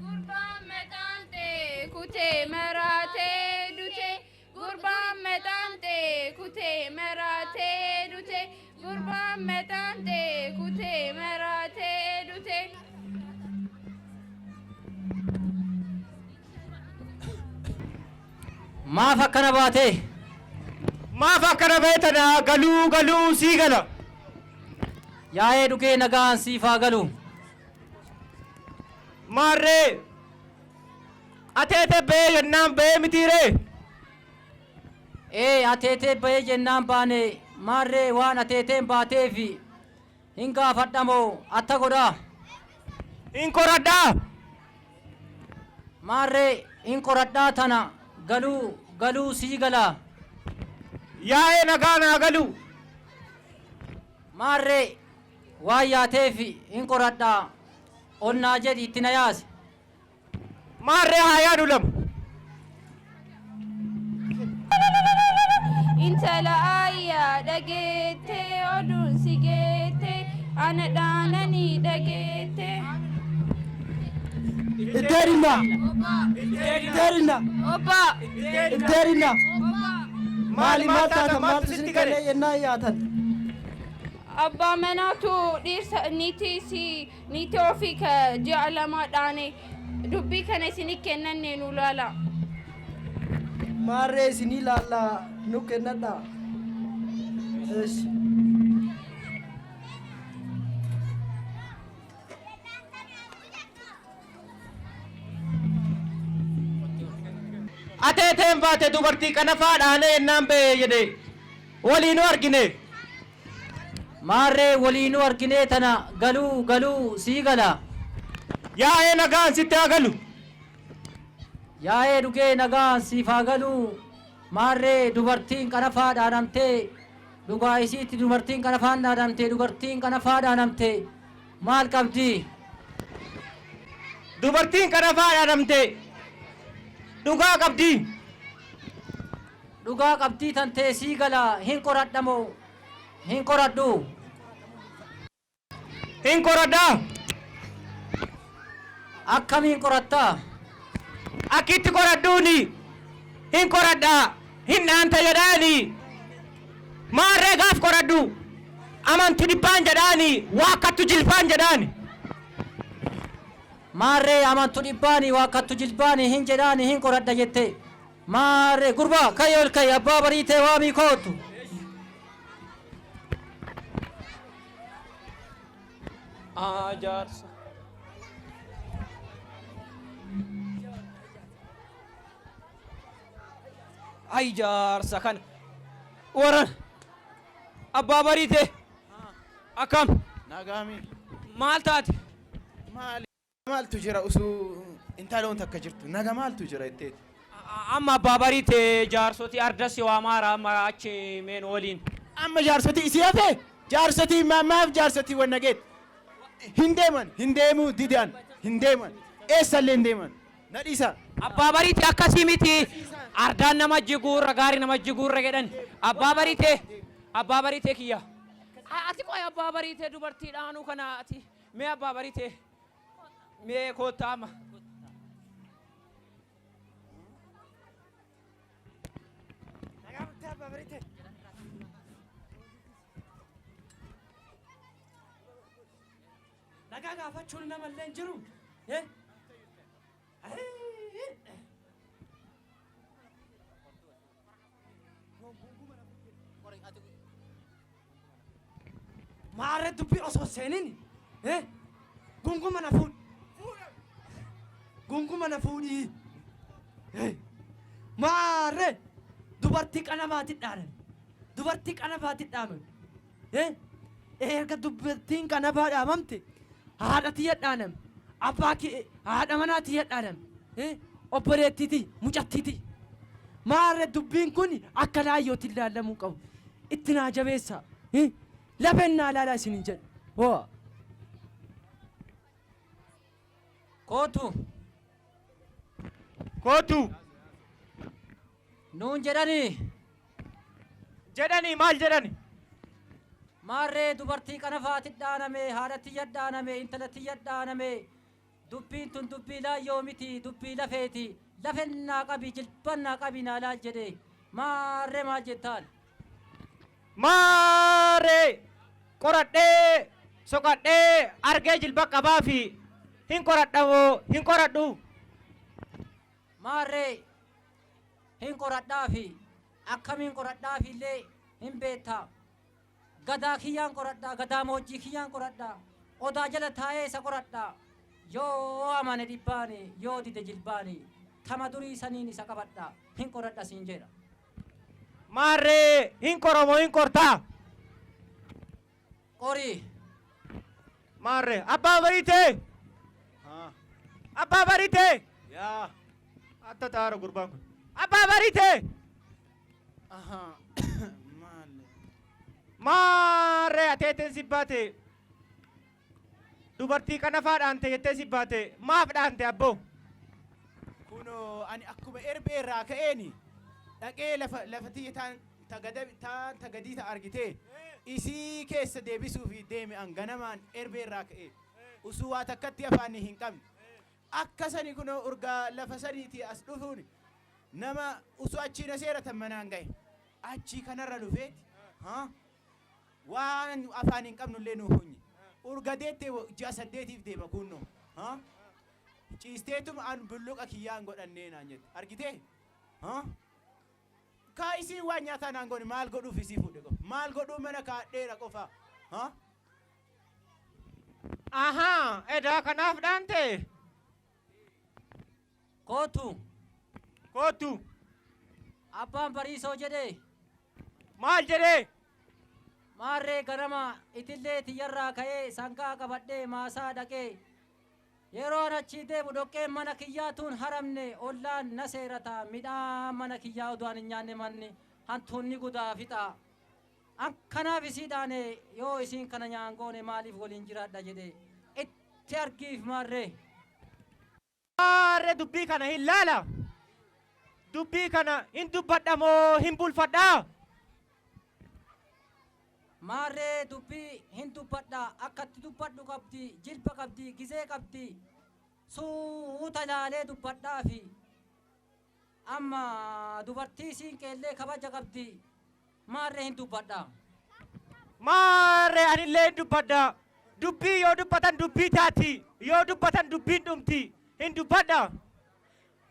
Gurbaan mexaan ta'e kutee maraatee dute gurbaan mexaan ta'e kutee maraatee dute gurbaan mexaan ta'e kutee maraatee dute.
Maaf akkana baate?
maaf akkana beetana galuu sii gala
Yaa'ee dhugee nagaan siif haa galu.
maarree ateete bee yennaan bee mitiiree
Ateetee bahee jennaan baane maarree waan ateeteen baateef hin gaafadhamoo atta godhaa.
hin qoradhaa
Maarree hin qoradhaa tana galuu sii gala.
yaa'ee nagaa naa galu
Maarree waan yaateef hin qoradhaa onnaa jedhi itti na yaase.
maarree haa yaadu lama
Intala ayyaa dhageettee oduun si geettee ana dhaananii dhageettee.
Iterina.
Obbaa.
Iterina. Maali
maal
mata
taata,
maal
maaltu
sitti
sitti
galee
gale?
yennaa yaatan.
Abbaa manaatu dhiirsa niitii ofii ka ji'a lamaadhaane dubbii kana isinii kennannee nu laala.
Maarree isinii laallaa nu kennadhaa. Eesh.
ateeteen baate dubartii kana faadhaane yennaan bee jedhe waliinu argine
Maarree waliinuu arginee tana galuu sii gala.
yaa'ee nagaan sitti haa galu
Yaa'ee dhugee nagaan siif haa galu Maarree dubartiin qanafaa dhaanamtee dhugaa isiitti dubartiin qanafaan dhaanamtee dubartiin qanafaa dhaanamtee maal qabdi?
Dubartiin qanafaa dhaanamtee dhugaa qabdi.
Dhugaa qabdii tantee sii gala hin qoradhamoo hin qoradhu?
Hin qoradhaa.
Akkamiin qorattaa?
Akkitti qoradhuuni. Hin qoradhaa. Hin dhaanta jedhaani. Maarree gaaf qoradhu. Amantu dhibbaan jedhaani. Waakkattu jilbaan jedhaani.
Maarree amantu dhibbaani waakkattu jilbaani hin jedhaani hin qoradha jette. Maarree gurbaa ka'ii ol ka'ii abbaa bariitee waamii kootu.
Jaarsa. Ay jaarsa kana. Waran. Abbaa bariitee. Akkam.
Nagaami.
Maal taate?
Maaltu jira usuu intaloon takka jirtu naga maaltu jira itteeti.
Amma abbaa bariitee jaarsoti ardas waamaara amma achi meen waliin.
Amma jaarsoti isii hafe jaarsoti maaf jaarsoti wanna geet. Hin deemuu didaan hin deeman eessallee hin deeman na dhiisa.
Abbaa bariitee akkasii miti. Ardaan nama jiguurra gaarii nama jiguurra jedhan. Abbaa bariitee kiyya. Ati qoy abbaa bariitee dubartii dhaanuu kana ati mee abbaa bariitee mee koottaa amma.
Nagaa gaafachuun namallee hin jiru. Maarree dubbii osoo seenin gunguma na fuudhi. Gunguma na fuudhi. Maarree dubartii qanafaatti dhaanan. Dubartii qanafaatti dhaaman. Erga dubartiin qanafaa dhaamamte haadha tiyya dhaanam. Abbaa kee haadha manaa tiyya dhaanam. Obboleettiiti mucattiiti. Maarree dubbiin kun akka laayyootti ilaalamuu qabu. Itti naa jabeessa. Lafennaa laalaa isinin jedhu. Hoo. Kootu.
Kootu.
Nuun jedhanii.
Jedhanii maal jedhani?
Maarree dubartii qanafaatti dhaaname haadha tiyya dhaaname intala tiyya dhaaname dubbiin tun dubbii laayyoo miti dubbii lafeeti lafennaa qabi jilbannaa qabi naa laal jedhe maarree maal jettaan?
Maarree qoradhee soqadhee argee jilba qabaa fi hin qoradhamoo hin qoradhu.
Maarree hin qoradhaa fi akkamiin qoradhaa fi illee hin beektaa. Gadaa kiyyaan qoradhaa gadaa moojjii kiyyaan qoradhaa odaa jala taa'ee isa qoradhaa yoo amane dhibbaani yoo dide jilbaani tama durii saniin isa qabadhaa hin qoradha siin jedha.
Maarree hin qoromoo hin qortaa.
Qorii.
Maarree abbaa bariitee. Abbaa bariitee.
Yaa.
Atta taara gurbaan kun. Abbaa bariitee. Maarree ateeteen si baate. Dubartii qanafaa dhaante jettee si baate maaf dhaante abboo?
Kunoo ani akkuma erbee irraa ka'eeni dhaqee lafa tiyya taan tagadii ta argitee isii keessa deebisuufi deeme an ganamaan erbee irraa ka'e usuu waa takkatti afaanii hin qabne akka sani kunoo urgaa lafa saniiti as dhufuun nama usuu achii na seeratan manaan ga'e achii kanarra dhufeeti waan afaan hin qabnu illee nuu hunye urga deettee ji'a 8 deema kunno ciisteetuma an bulluqa kiyyaan godhannee naan jette argitee kaa isiin waan nyaataa naan godhe maal godhuuf isii fuudhe qofa maal godhuu mana kaadheera qofa
Ahaa edaa kanaaf dhaante.
Kootu.
Kootu.
Abbaan bariisoo jedhee.
Maal jedhee?
Maarree ganama itillee tiyyarraa ka'ee sangaa qabadhee maasaa dhaqee Yeroon achii deemu dhoqqeen mana kiyyaatuun haramne ollaan na seerata midhaan mana kiyyaa udu'an hin nyaanne manni hantuunni gudaa fixa. Kanaaf isiidhaan yoo isiin kana nyaangoone maaliif waliin jiraadha jedhe itti argiif maarree.
Maarree dubbii kana hin laala. Dubbii kana hin dubbadha moo hin bulfadhaa?
Maarree dubbii hin dubbadha akkatti dubbadhu qabdi jilba qabdi gizee qabdi suuta ilaalee dubbadhaa fi amma dubartii isiin qeellee kabaja qabdi maarree hin dubbadha.
Maarree anillee hin dubbadha. Dubbii yoo dubbatan dubbii taati yoo dubbatan dubbiin dhumti hin dubbadha.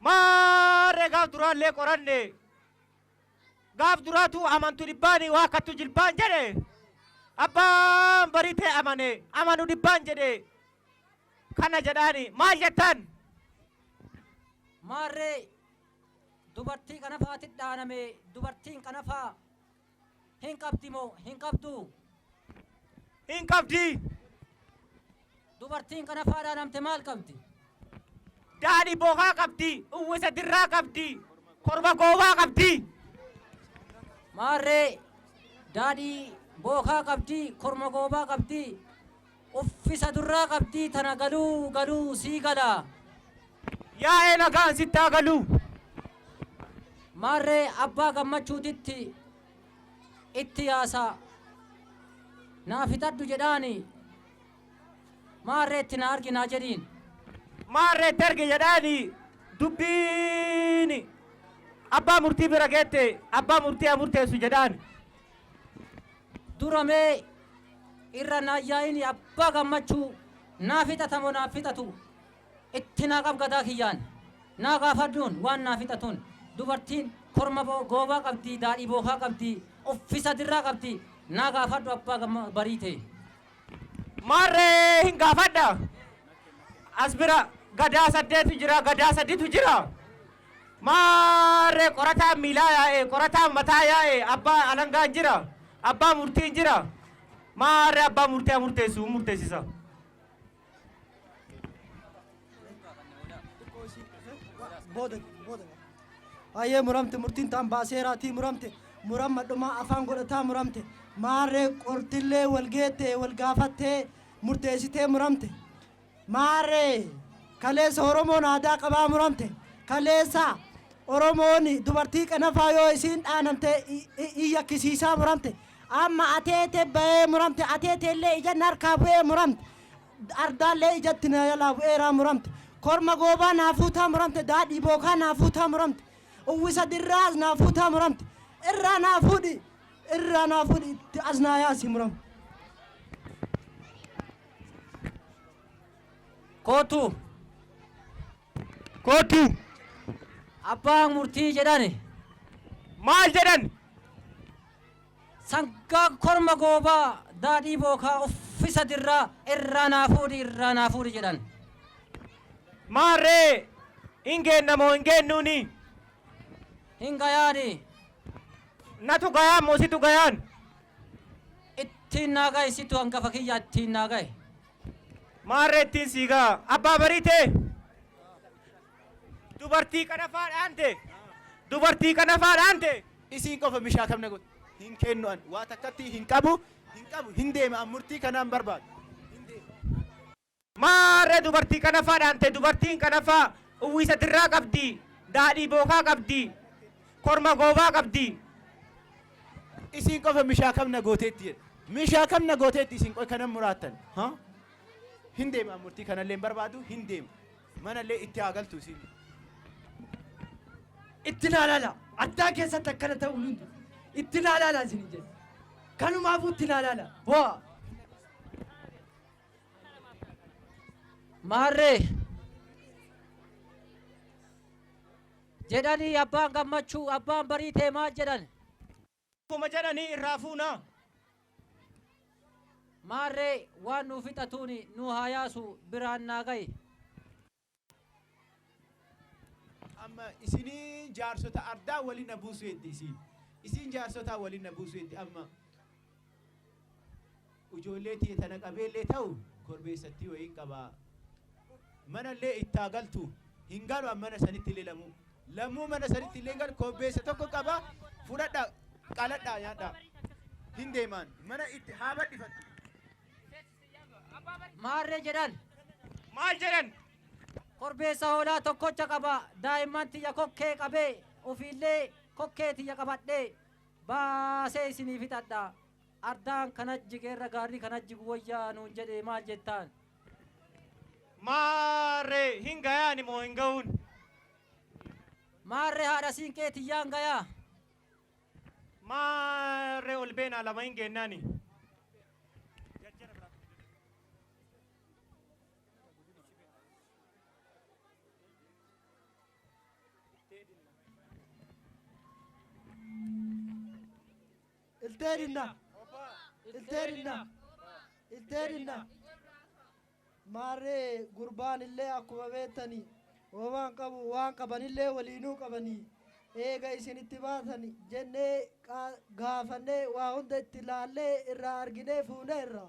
Maarree gaaf duraallee qoranne gaaf duraatu amantu dhibbaani waa akkattu jilbaan jedhe. Abbaan baritee amane amanu dhibbaan jedhe kana jedhaani maal jettan?
Maarree dubartii kana faati dhaaname dubartiin kana faa hin qabdi moo hin qabdu?
Hin qabdi.
Dubartiin kana faa dhaanamte maal qabdi?
Daadhii bookaa qabdi, uwwisa dirraa qabdi, korma goobaa qabdi.
Maarree daadhii bookaa qabdi korma goobaa qabdi uffisa durraa qabdi tana galuu sii gala.
Yaa'ee nagaan sittaa galuu.
Maarree abbaa gammachuutitti itti yaasa naa fixadhu jedhaani maarree itti na arginaa jedhiin.
Maarree itti arge jedhaani dubbiin abbaa murtii bira geette abbaa murtii murteessu jedhaan.
Duramee irra naayyaa'ini abbaa gammachuu naa fixatamoo naa fixatu itti naa qabgataa kiyyaan naa gaafadhuun waan naa fixatuun dubartiin korma goobaa qabdi daadhii bookaa qabdi uffisa dirraa qabdi naa gaafadhu abbaa bariite.
Maarree hin gaafadha. As bira gadaa 8 jira gadaa 3 jira. Maarree qorataan miilaa yaa'e qorataan mataa yaa'e abbaa alangaan jira. Abbaa murtiin jira. Maarree abbaa murtii murteessu murteessisa.
Ayyee muramte murtiin taan baaseeraatii muramte murammadhumaa afaan godhataa muramte maarree qortillee walgeette walgaafattee murteessitee muramte maarree kaleessa Oromoon aadaa qabaa muramte kaleessa Oromoon dubartii qanafaa yoo isiin dhaanamte iyakkisiisaa muramte amma ateete bahee muramte ateeteellee ija narkaa bu'ee muramte ardaallee ijatti na jalaa bu'eeraa muramte korma goobaa naafuutaa muramte daadhii bookaa naafuutaa muramte uwwisa dirraas naafuutaa muramte irraa naafuudhi itti asnaayaasi muramte.
Kootu abbaan murtii jedhani
maal jedhan?
sangaa korma goobaa daadhii bookaa uffisa dirraa irraa naafuudhi jedhan.
Maarree hin geennamoo hin geennuuni?
Hin gayaani.
Natu gayaan moo situ gayaan?
Ittiin naa gaye situ hangafa kiyya ittiin naa gaye.
Maarree ittiin siigaa abbaa bariitee dubartii kanafaa dhaante
isiin qofa mishaa kamne godhe hin kennu an waa takkatti hin qabu hin deema an murtii kanaan barbaadu.
Maarree dubartii kanafaa dhaante dubartiin kanafaa uwwisa dirraa qabdi daadhii bookaa qabdi korma goobaa qabdi.
Isiin qofa mishaa kamna gooteetti jedhe mishaa kamna gooteetti isiin qofa kanan muraattan hin deema an murtii kanallee barbaadu hin deema manallee itti haa galtu isiin.
Itti laalala addaa keessatti akkana ta'u hundi itti laalala isin jedhe kanumaafuu itti laalala waa.
Maarree jedhanii abbaan gammachuu abbaan bariitee maal jedhan?
Kuma jedhanii irraa fuuna.
Maarree waan nu fixatuuni nu haa yaasu biraan naa gaye.
Amma isinii jaarsota ardaa waliin na buusu heddi isiin jaarsota waliin na buusu heddi amma ijoollee tiyya tana qabeellee ta'u korbeessattii wayiin qabaa manallee ittaa galtu hin galu mana sanitti illee lammuu mana sanitti illee gal kobbeessa tokko qaba fudhadha qaladha nyaadha hin deeman mana itti haa badhifattu.
Maarree jedhan
Maal jedhan?
korbeessa hoolaa tokkocha qaba daa'imman tiyya kokkee qabee ofiillee kokkee tiyya qabadhee baasee isinii fixadha ardaan kana jigeerra gaarii kana jigu wayyaa nuun jedhe maal jettaan?
Maarree hin gayaani moo hin ga'uun?
Maarree haadha siinqee tiyyaan gayaa.
Maarree ol beenaa lama hin geennaani.
ilteedinna maarree gurbaan illee akkuma beektanii waan qabu waan qabanillee waliinuu qabanii eega isinitti baatan jennee gaafannee waa hunda itti laallee irraa arginee fuunee irra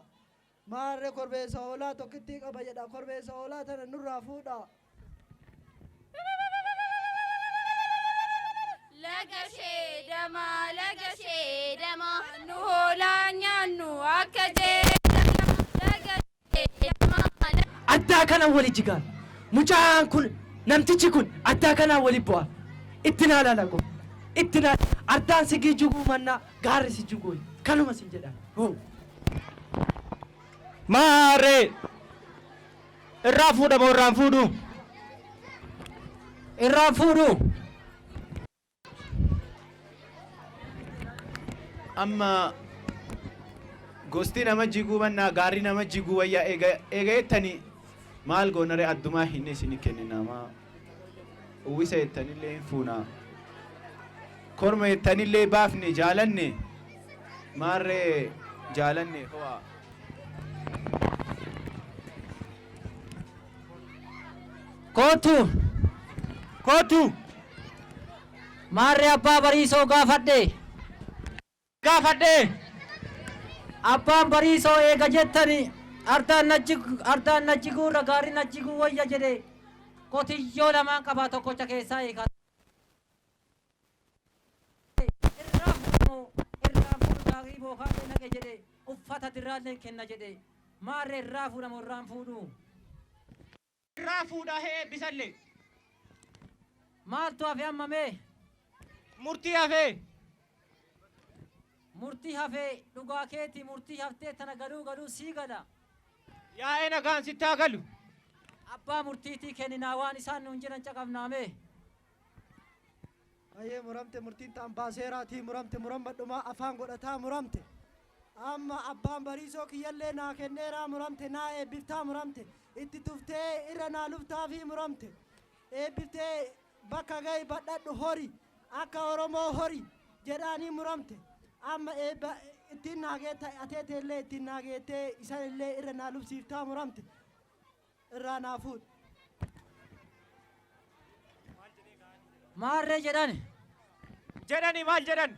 maarree korbeessa hoolaa tokkitti qaba jedha korbeessa hoolaa tana nurraa fuudha.
Laga sheedama nu hoolaa nyaannu akka jeedama.
Addaa kana wali jigaan mucaan kun namtichi kun addaa kana wali bu'a itti naa lalago itti naa ardaan si jiguu mannaa gaarri si jiguu kanuma si jedhan.
Maarree irraa fuudhamoo irraan fuudhu?
Irraan fuudhu.
Amma gosti nama jiguu mannaa gaarii nama jiguu wayyaa eega jettanii maal goonare addumaa hin isin kenninamaa uwwisa jettanillee hin fuunaa korma jettanillee baafne jaalanne maarree jaalanne ho'a.
Kootu maarree abbaa bariisoo gaafadhe. Abbaan bariisoo eega jettani ardaan najjiguu irra gaarii najjiguu wayya jedhe qotiyyoo lamaan qabaa tokkocha keessaa eegaa. Irraa fuudhu gaarii bookaalee naqe jedhe uffata dirraallee kenna jedhe maarree irraa fuudhamoo irraan fuudhu?
Irraa fuudhaa hee bisallee.
Maaltu hafe ammamee?
Murtii hafee.
Murtii hafee dhugaa keeti murtii haftee tana galuu sii gala.
Yaa'ee nagaan sitti haa galu.
Abbaa murtiitii kenninaa waan isaan nuun jedhan caqafnaame.
Ayyee muramte murtiin taan baaseeraatii muramte murammadhumaa afaan godhataa muramte. Amma abbaan bariisoo kiyyallee naa kenneeraa muramte naa eebbiftaa muramte itti tuftee irra naa luftaafi muramte eebbiftee bakka gahi badhadhu hori akka Oromoo hori jedhaanii muramte. Amma eebba ittiin naageetta ateeteellee ittiin naageettee isanillee irra naa lubsiiftaa muramte irraa naa fuudhe.
Maarree jedhan
Jedhani maal jedhan?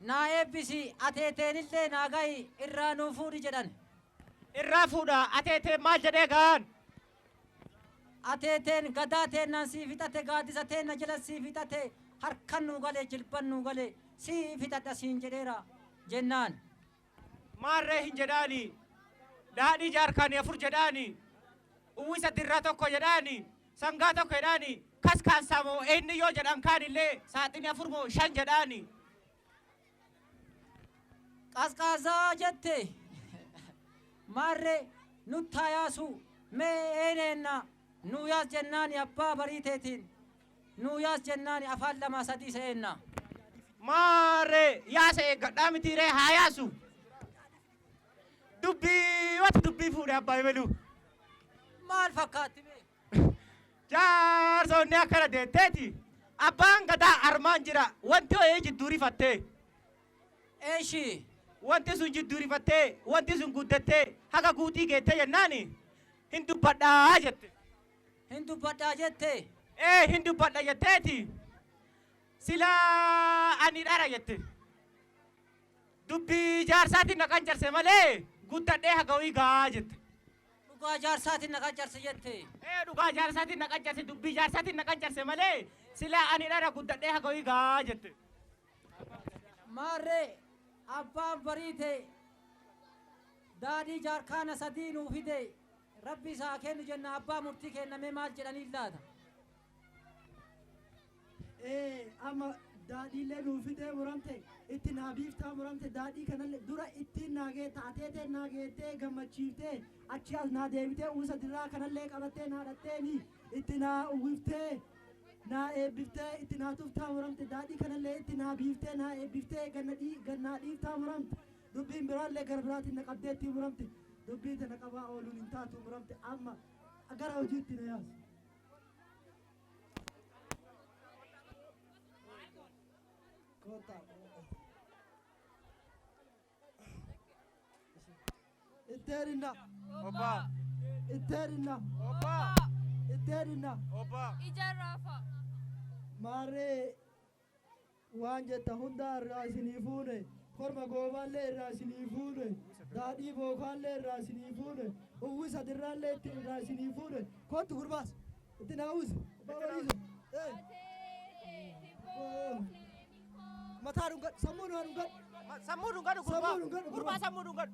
naa eebbisi ateeteenillee naa gahi irraa nuu fuudhi jedhan.
Irraa fuudha ateeteen maal jedhee gaan?
Ateeteen gadaa teennaan sii fixate gaaddisa teenna jala sii fixate harkan nuu galee jilban nuu galee sii fixadha siin jedheera jennaan.
Maarree hin jedhaani. Daadhii jaarkaanii afur jedhaani. Uwwisa dirraa tokko jedhaani. Sangaa tokko jedhaani. Kaskaansaa moo eenyu yoo jedhan kaanillee saaxinii afur moo 5 jedhaani.
Qaskaasaa jette maarree nuttaa yaasu mee eeneenna nuu yaas jennaani abbaa bariiteetiin nuu yaas jennaani afaan 2 3 seenna.
Maarree yaasa eeggadhaa mitiiree haa yaasu. Dubbii fuudhe abbaa imalu.
Maal fakkaatti mee?
Jaarsoonni akkana deetteeti. Abbaan gadaa armaan jira. Wanti ho'ee jidduu rifattee.
Eeshi.
Wanti sun jidduu rifattee, wanti sun guddattee haga guutii geettee jennaani hin dubbadhaa jette.
Hin dubbadhaa jette?
Hin dubbadha jetteeti. Silaa ani dhara jette. Dubbii jaarsaatiin naqan jarse malee guddadhee haga ho'ii gaa jette.
dhugaa jaarsaatiin na qancarse jette.
Dhugaa jaarsaatiin na qancarse dubbii jaarsaatiin na qancarse malee silaa ani dhara guddadhee hagawii gaa jette.
Maarree abbaan bariite daadhii jaarkaana sadii nuu fide rabbi isaa kennu jenna abbaa murtii kenname maal jedhanii laata.
Amma daadhiilee nuu fidee muramte itti naa biiftaa muramte daadhii kanallee dura ittiin naagee taateetee naageettee gammachiiftee achi as naa deebitee uwwisa dirraa kanallee qabattee naa dhatteeni itti naa uwwiftee naa eebbiftee itti naa tuftaa muramte daadhii kanallee itti naa biiftee naa eebbiftee gannaa dhiiftaa muramte dubbiin biraallee gara biraatiin na qabdeetti muramte dubbiin tana qabaa ooluun hin taatu muramte amma gara hojiitti na yaas. Iterina.
Oba.
Iterina.
Oba.
Iterina.
Oba.
Ijarrafa.
Mare waan jetta hunda irraa isinii fuune korma goobaallee irraa isinii fuune daadhii bookaallee irraa isinii fuune uwwisa dirraallee itti irraa isinii fuune kootu gurbaas itti naa uwwise babariisu mataa dhungadhu sammuu dhungadhu
Sammuu dhungadhu gurbaa sammuu dhungadhu.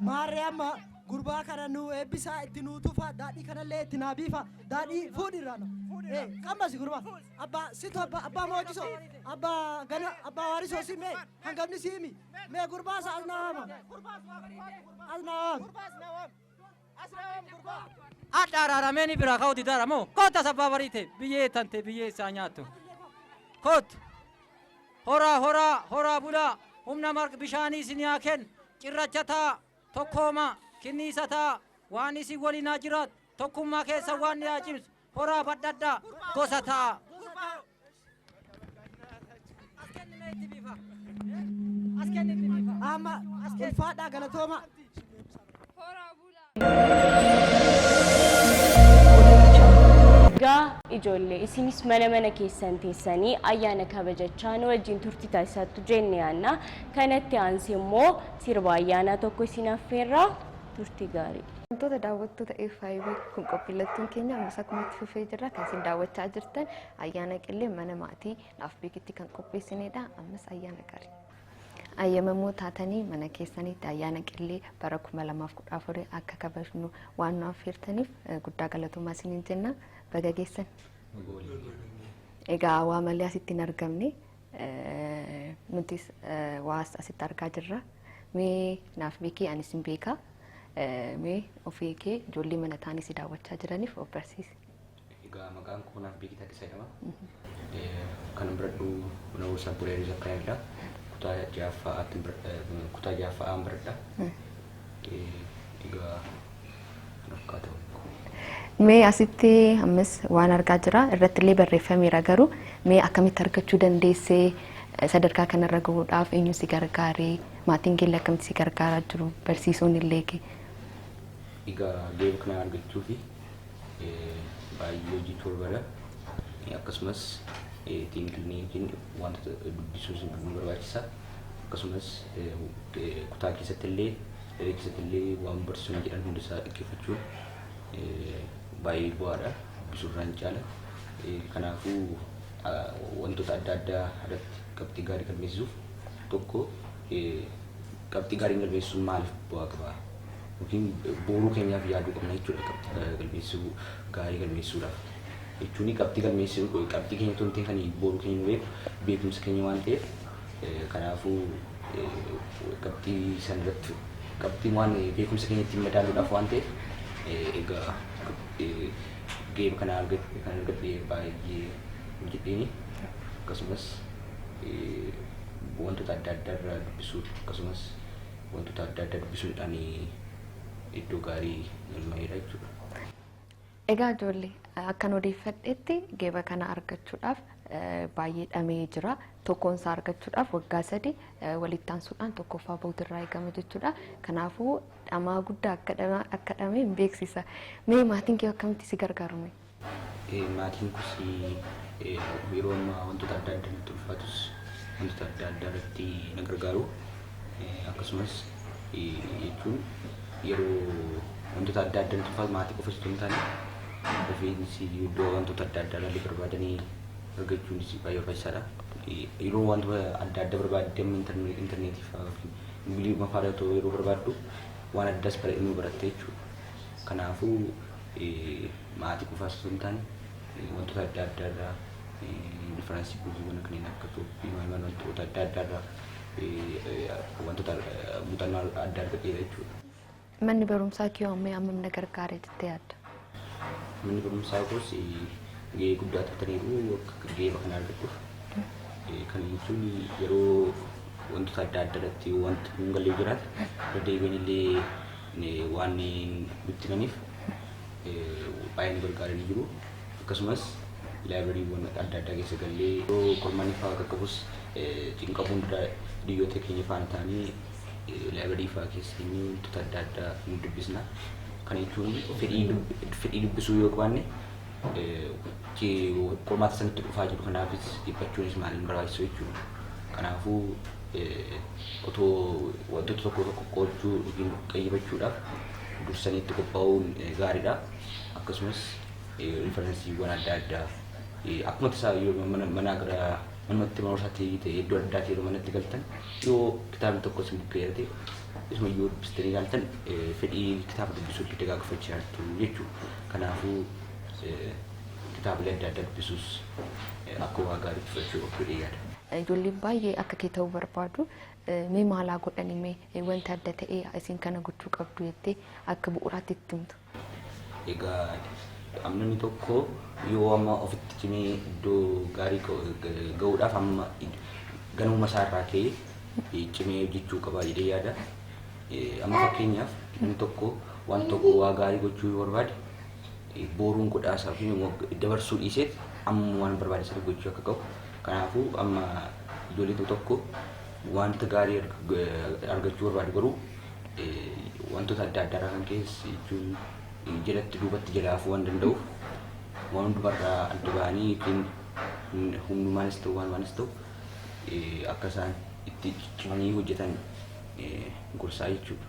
Mariama gurbaa kana nu eebbisaa itti nuu tufa daadhii kanallee itti naa biifa daadhii fuudhiirraana qammasi gurbaa abbaa situ abbaa moojiso abbaa gana abbaa waarisoo si mee hangafni siimi mee gurbaasa as naa waama as naa waama
Adhaararameen biraa ka'uuti daara moo koota sabbaa bariite biyyee tante biyyee isaa nyaattu koot horaa bulaa humna marga bishaanii isin yaa kennu cirrachataa tokkooma kinniisataa waan isin waliin jiraat tokkummaa keessa waan yaa cimsu horaa badhadhaa gosataa.
Amma ulfaadhaa galatooma.
Egaa ijoollee isinis mana keessan teessanii ayyaana kabajachaa nu wajjin turtii taasisattu jenne yaanna kanatti aansee immoo sirba ayyaanaa tokko isin affeerraa turtii gaarii.
Wantoota daawwattoota FIB kun qophiilattuun keenya ammas akkuma itti fufee jirra kan isin daawwachaa jirtan ayyaana qillee mana maatii naaf beekitti kan qopheessinedha ammas ayyaana gaarii. Ayyamamoo taatanii mana keessanitti ayyaana qillee bara 2014 akka kabajnu waan nu affeertaniif guddaa galatoomaa isiniin jenna. Baga geessan. Egaa waa malee asitti hin argamne nutis waa asitti argaa jirra. Mee naaf beekee anis hin beeka. Mee ofii kee ijoollee mana taa'anii si daawwachaa jiraniif of barsiisi.
Egaa maqaan koo naaf beekee taasisaa jedhama. Kan biradhu mana barumsaa Buleerii Zakkaayyaadha. Kutaa ja'affaan biradha. Egaa fakkaata.
Mee asitti ammas waan argaa jira irratti illee barreeffameera garuu mee akkamitti argachuu dandeessee sadarkaa kanarra gahuudhaaf eenyu si gargaaree maatiin kee akkamitti si gargaaraa jiru barsiisuun illee kee.
Egaa geeba kana argachuu fi baay'ee hojii torbada akkasumas xiinxalanii wantoota dubbisuus nu barbaachisa akkasumas kutaa keessatti illee waan barsiisuun jedhan hundisaa dhaggeeffachuun baay'ee bu'aadha bisuurraan caala kanaafuu wantoota adda addaa irratti qabxii gaarii galmeessisuuf tokko qabxii gaarii galmeessisuun maaliif bu'aa qaba yookiin booruu keenyaaf yaaduu qabna jechuudha qabxii galmeessuu gaarii galmeessuudhaaf jechuun qabxii galmeessuu qabxii keenya tontee kan booruu keenya beeku beekumsa keenya waan ta'eef kanaafuu qabxii sanarratti qabxii waan beekumsa keenya ittiin madaaluudhaaf waan ta'eef egaa geeba kana argadhee baay'ee hojjedheeni akkasumas wantoota adda addaa irraa dubbisuu akkasumas wantoota adda addaa dubbisuudhaan iddoo gaarii galmaa'eera jechuudha.
Egaa ijoollee Akkan odeeffadhetti geeba kana argachuudhaaf baay'ee dhamee jira. Tokkoon isaa argachuudhaaf waggaa 3 walitti aansuudhaan tokkoffaa ba'uutirraa eegama jechuudha. Kanaafuu dhamaa guddaa akka dhamee hin beeksisa. Mee maatiin kee akkamitti si gargaaru?
Maatiin kusi yeroo ammaa wantoota adda addaa nutti ulfaatus wantoota adda addaa irratti na gargaaru. Akkasumas jechuun yeroo wantoota adda addaa nutti ulfaatu maatii qofa osoo hin taane rifeensi iddoo wantoota adda addaa irratti barbaadanii argachuun baay'ee barbaachisaadha. Yeroo wantoota adda addaa barbaadame intarneetii fa'aa bilbiluma fa'aa yeroo barbaaddu waan addaas baratte jechuudha. Kanaafuu maatii qofa osoo hin taane wantoota adda addaa irraa differensii guutuuwwan kanneen akka Toophii maal wantoota adda addaa irraa wantoota muuxannoo adda addaa jechuudha.
Manni barumsaa kee amma na gargaare jettee yaadda?
Manni barumsaa koos gahee guddaa taphataniiru akka geeba kana argachuuf. Kan jechuun yeroo wantoota adda addaa irratti wanti hin galle jiraate deddeebiin illee waan nutti himaniif baay'ee nu gargaaranii jiru. Akkasumas laayibiriiwwan adda addaa keessa gallee yeroo qormaanni fa'aa qaqqabus cinqabuun biyyoota keenya faana ta'anii laayibirii fa'aa keessa wantoota adda addaa nu dubbisna. Kana jechuun fedhii dubbisuu yoo qabaanne qormaata sanatti dhufaa jiru kanaafis dhiphachuunis maaliin barbaachisu jechuudha. Kanaafuu otoo wantoota tokko tokko qo'achuu yookiin qayyabachuudhaaf dursanii itti qophaa'uun gaariidha. Akkasumas riferensiiwwan adda addaa akkuma tasaa yoo mana gara manumatti barumsaatti ta'e iddoo addaatti yeroo manatti galtan yoo kitaabni tokko isin bukkee isuma yoo dubbistanii ilaaltan fedhii kitaaba dubbisuu itti dagaagfachaa jirtu jechuudha. Kanaafuu kitaabilee adda addaa dubbisuus akka waa gaarii fudhachuu fedhee yaada.
Ijoolleen baay'ee akka kee ta'uu barbaadu. Mee maalaa godhanii mee wanta adda ta'ee isin kana gochuu qabdu jettee akka bu'uuraatti itti himtu?
Egaa namni tokko yoo amma ofitti cimee iddoo gaarii ga'uudhaaf amma ganuma isaarraa ka'ee cimee hojjechuu qaba jedhee yaada. Amma fakkeenyaaf namni tokko waan tokko waa gaarii gochuu yoo barbaade boruun godhaasaa fi dabarsuu dhiisee amma waan barbaachisan gochuu akka qabu. Kanaafuu amma ijoollee tokko wanta gaarii argachuu barbaadu garuu wantoota adda addaa kan keessa jechuun jalatti duubatti jalaafuu waan danda'uuf waan hundumarraa adda ba'anii yookiin humnumaanis ta'u waanis ta'u akka isaan itti cimanii hojjetan gorsaa jechuudha.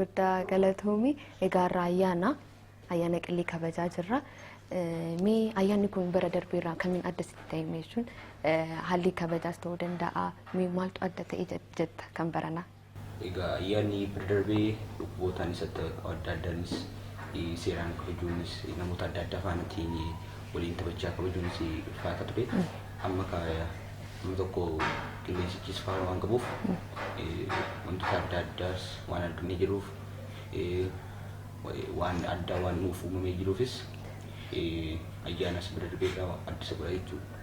Guddaa galatoomii egaa irraa ayyaana qillee kabajaa jirra. Mee ayyaanni kun bara darbeerraa kamiin adda sitti ta'e jechuun haalli kabajaas ta'uu danda'a. Mee maaltu adda ta'e jetta kan baranaa?
Egaa ayyaanni bara darbee dhukkubootaanis adda addaanis seeraan kabajuunis namoota adda addaa faanatiin waliin taphachaa kabajuunis ulfaata ture. Amma nama tokko qilleensichis faana waan qabuuf wantoota adda addaas waan argannee jiruuf waan addaa waan nuuf uumamee jiruufis ayyaanas bira darbeerraa addisa godha jechuudha.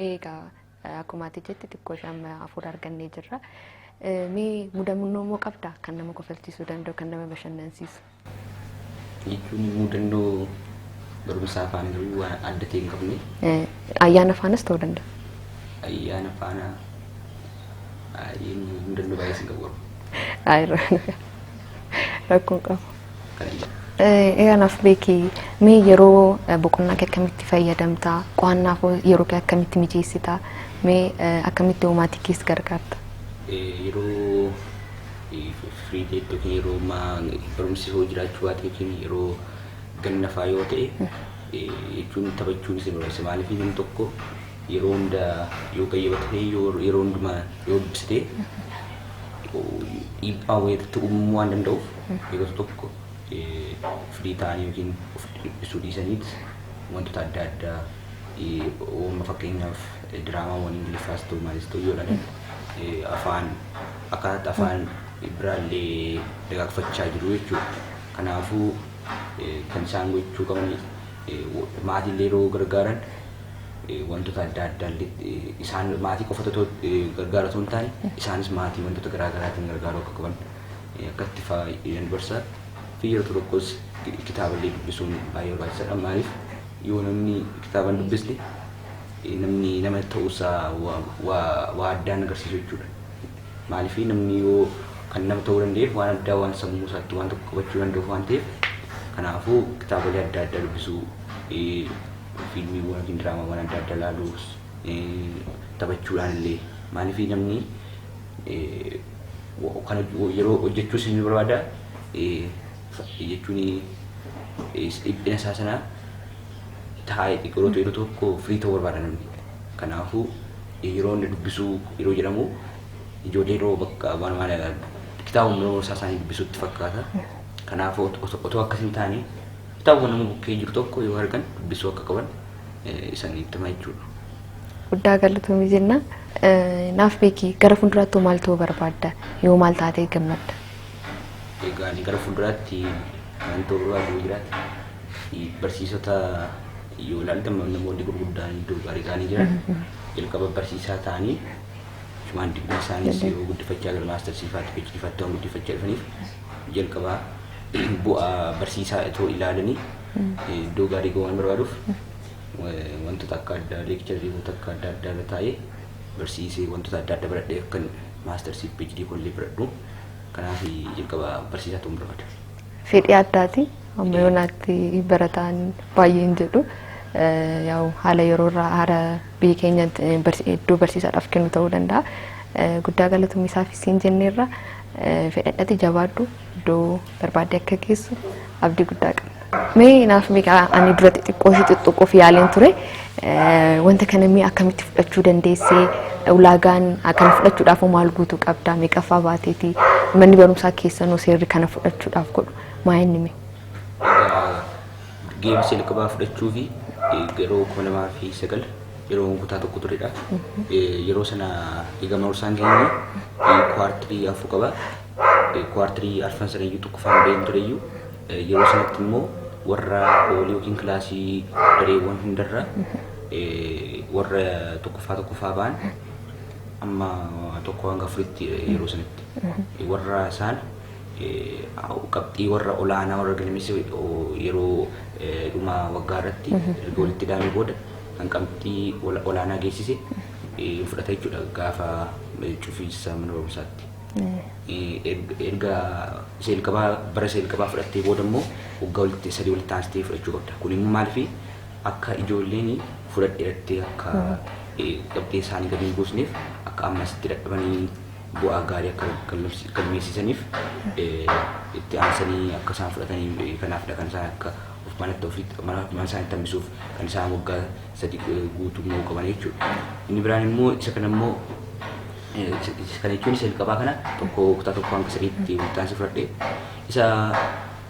Egaa akkuma ati jette xiqqoo amma afur argannee jirra. Mee mudannoo moo qabda kan nama kofalchiisuu danda'u kan nama bashannansiisu?
Jechuun mudannoo barumsaa faana garuu waan adda ta'e hin qabne.
Ayyaana faanas ta'uu danda'a.
Ayyaana faana mudannoo baay'ee sin qabu.
Rakkoon qabu. Eeganaaf beekii mee yeroo boqonnaa kee akkamitti fayyadamtaa? Qo'annaaf yeroo kee akkamitti mijeessitaa? Mee akkamitti maatii kees gargaarta?
Yeroo firii ta'etti yookiin yeroo barumsi hoo jiraachuu baate yookiin yeroo ganna fa'aa yoo ta'e jechuun taphachuun isin barbaachisa. Maaliif namni tokko yeroo hunda yoo qayyabatee yeroo hundumaa yoo dubbisitee dhiibbaa wayiitti uumamuu waan danda'uuf yeroo tokko firii ta'anii yookiin of dhibbisuu dhiisaniit wantoota adda addaa uumama fakkeenyaaf diraamaawwan ingiliffaas ta'u maalis ta'u yoo dhalan afaan akkaataa afaan biraallee dagaagfachaa jiru jechuudha. Kanaafuu kan isaan gochuu qaban maatiillee yeroo gargaaran wantoota adda addaa isaan maatii qofatu gargaaru osoo hin taane isaanis maatii wantoota garaa garaatiin gargaaruu akka qaban akkatti fa'aa barsaa. fi yeroo tokkos kitaabilee dubbisuun baay'ee barbaachisaadha. Maaliif yoo namni kitaaba hin dubbisne namni nama ta'uusaa waa addaan agarsiisu jechuudha. Maaliif namni yoo kan nama ta'uu danda'eef waan addaa waan sammuu isaatti waan tokko qabachuu danda'uuf waan ta'eef kanaafuu kitaabilee adda addaa dubbisuu fiilmiiwwan yookiin diraamaawwan adda addaa ilaaluus taphachuudhaan illee maaliif namni kan yeroo hojjechuus ni barbaada jechuun dhiphina isaa sana taa'ee yeroo tokko firii ta'uu barbaada namni. Kanaafuu yeroo inni dubbisuu yeroo jedhamu ijoollee yeroo bakka waan maal kitaaba umrii isaanii dubbisuutti fakkaata. Kanaafuu otoo akkasiin taane kitaabawwan nama bukkee jiru tokko yoo argan dubbisuu akka qaban isaanitti himaa jechuudha.
Guddaa galatoomii jenna. Naaf beekii gara fuulduraatti maal ta'uu barbaadda? Yoo maal taatee gammadda?
Egaa gara fuulduraatti kan ta'uu barbaadu jiraate barsiisota yoo ilaaltan namoonni gurguddaan iddoo gaarii ta'anii jiran jalqaba barsiisaa ta'anii cumaan dhibba isaaniis yoo guddifachaa gara maastarsiifaatti PhDfaatti waan guddifachaa dhufaniif jalqaba bu'aa barsiisaa itoo ilaalanii iddoo gaarii ga'uu waan barbaaduuf wantoota akka addaa leekcharii akka adda addaa irra taa'ee barsiisee wantoota adda addaa baradhee akkan maastarsiif PhD kollee baradhu. Kanaaf jalqaba barsiisaa ta'uu barbaada.
Fedhii addaati amma yoonaatti barataan baay'een jedhu yaa'u haala yeroo irraa haala biyya keenya iddoo barsiisaadhaaf kennu ta'uu danda'a. Guddaa galatoomii isaaf siin jenneerra fedhadhati jabaadhu iddoo barbaadde akka geessu abdii guddaa qabna. Mee naaf meeqa ani dura xixiqqoo fi yaaleen ture wanta kana mee akkamitti fudhachuu dandeessee ulaagaan akkana fudhachuudhaaf maal guutuu qabda meeqaffaa baateeti manni barumsaa keessanoo seerri kana fudhachuudhaaf godhu maa inni mee?
Geemsi jalqabaa fudhachuu fi yeroo 2009 yeroo kutaa tokko turedha. Yeroo sana eegama ursaan keenya kwartirii afur qaba. Kwartirii arfan sanayyuu tokkoffaan ba'een tureyyuu yeroo sanatti immoo warra oolii yookiin kilaasii dareewwan hundarra warra tokkoffaa ba'an amma tokko hanga afuritti yeroo sanatti warra isaan qabxii warra olaanaa warra galmeesse yeroo dhuma waggaa irratti erga walitti daamee booda kan qabxii olaanaa geessise fudhata jechuudha gaafa cufiinsa mana barumsaatti. Erga seelqabaa bara seelqabaa fudhattee booda immoo waggaa walitti sadii walitti aansitee fudhachuu qabda. Kun immoo maaliif akka ijoolleen fudhadheeratti akka qabxii isaanii gadi hin buusneef akka ammas itti dadhabanii bu'aa gaarii akka galmeessisaniif itti aansanii akka isaan fudhatanii kanaafidha kan isaan akka manatti ofiitti mana isaaniitti hambisuuf kan isaan waggaa sadii guutuu immoo qaban jechuudha. Inni biraan immoo isa kana immoo kan jechuun isa jalqabaa kana tokko kutaa tokko hanga sadiitti walitti aansee fudhadhee isa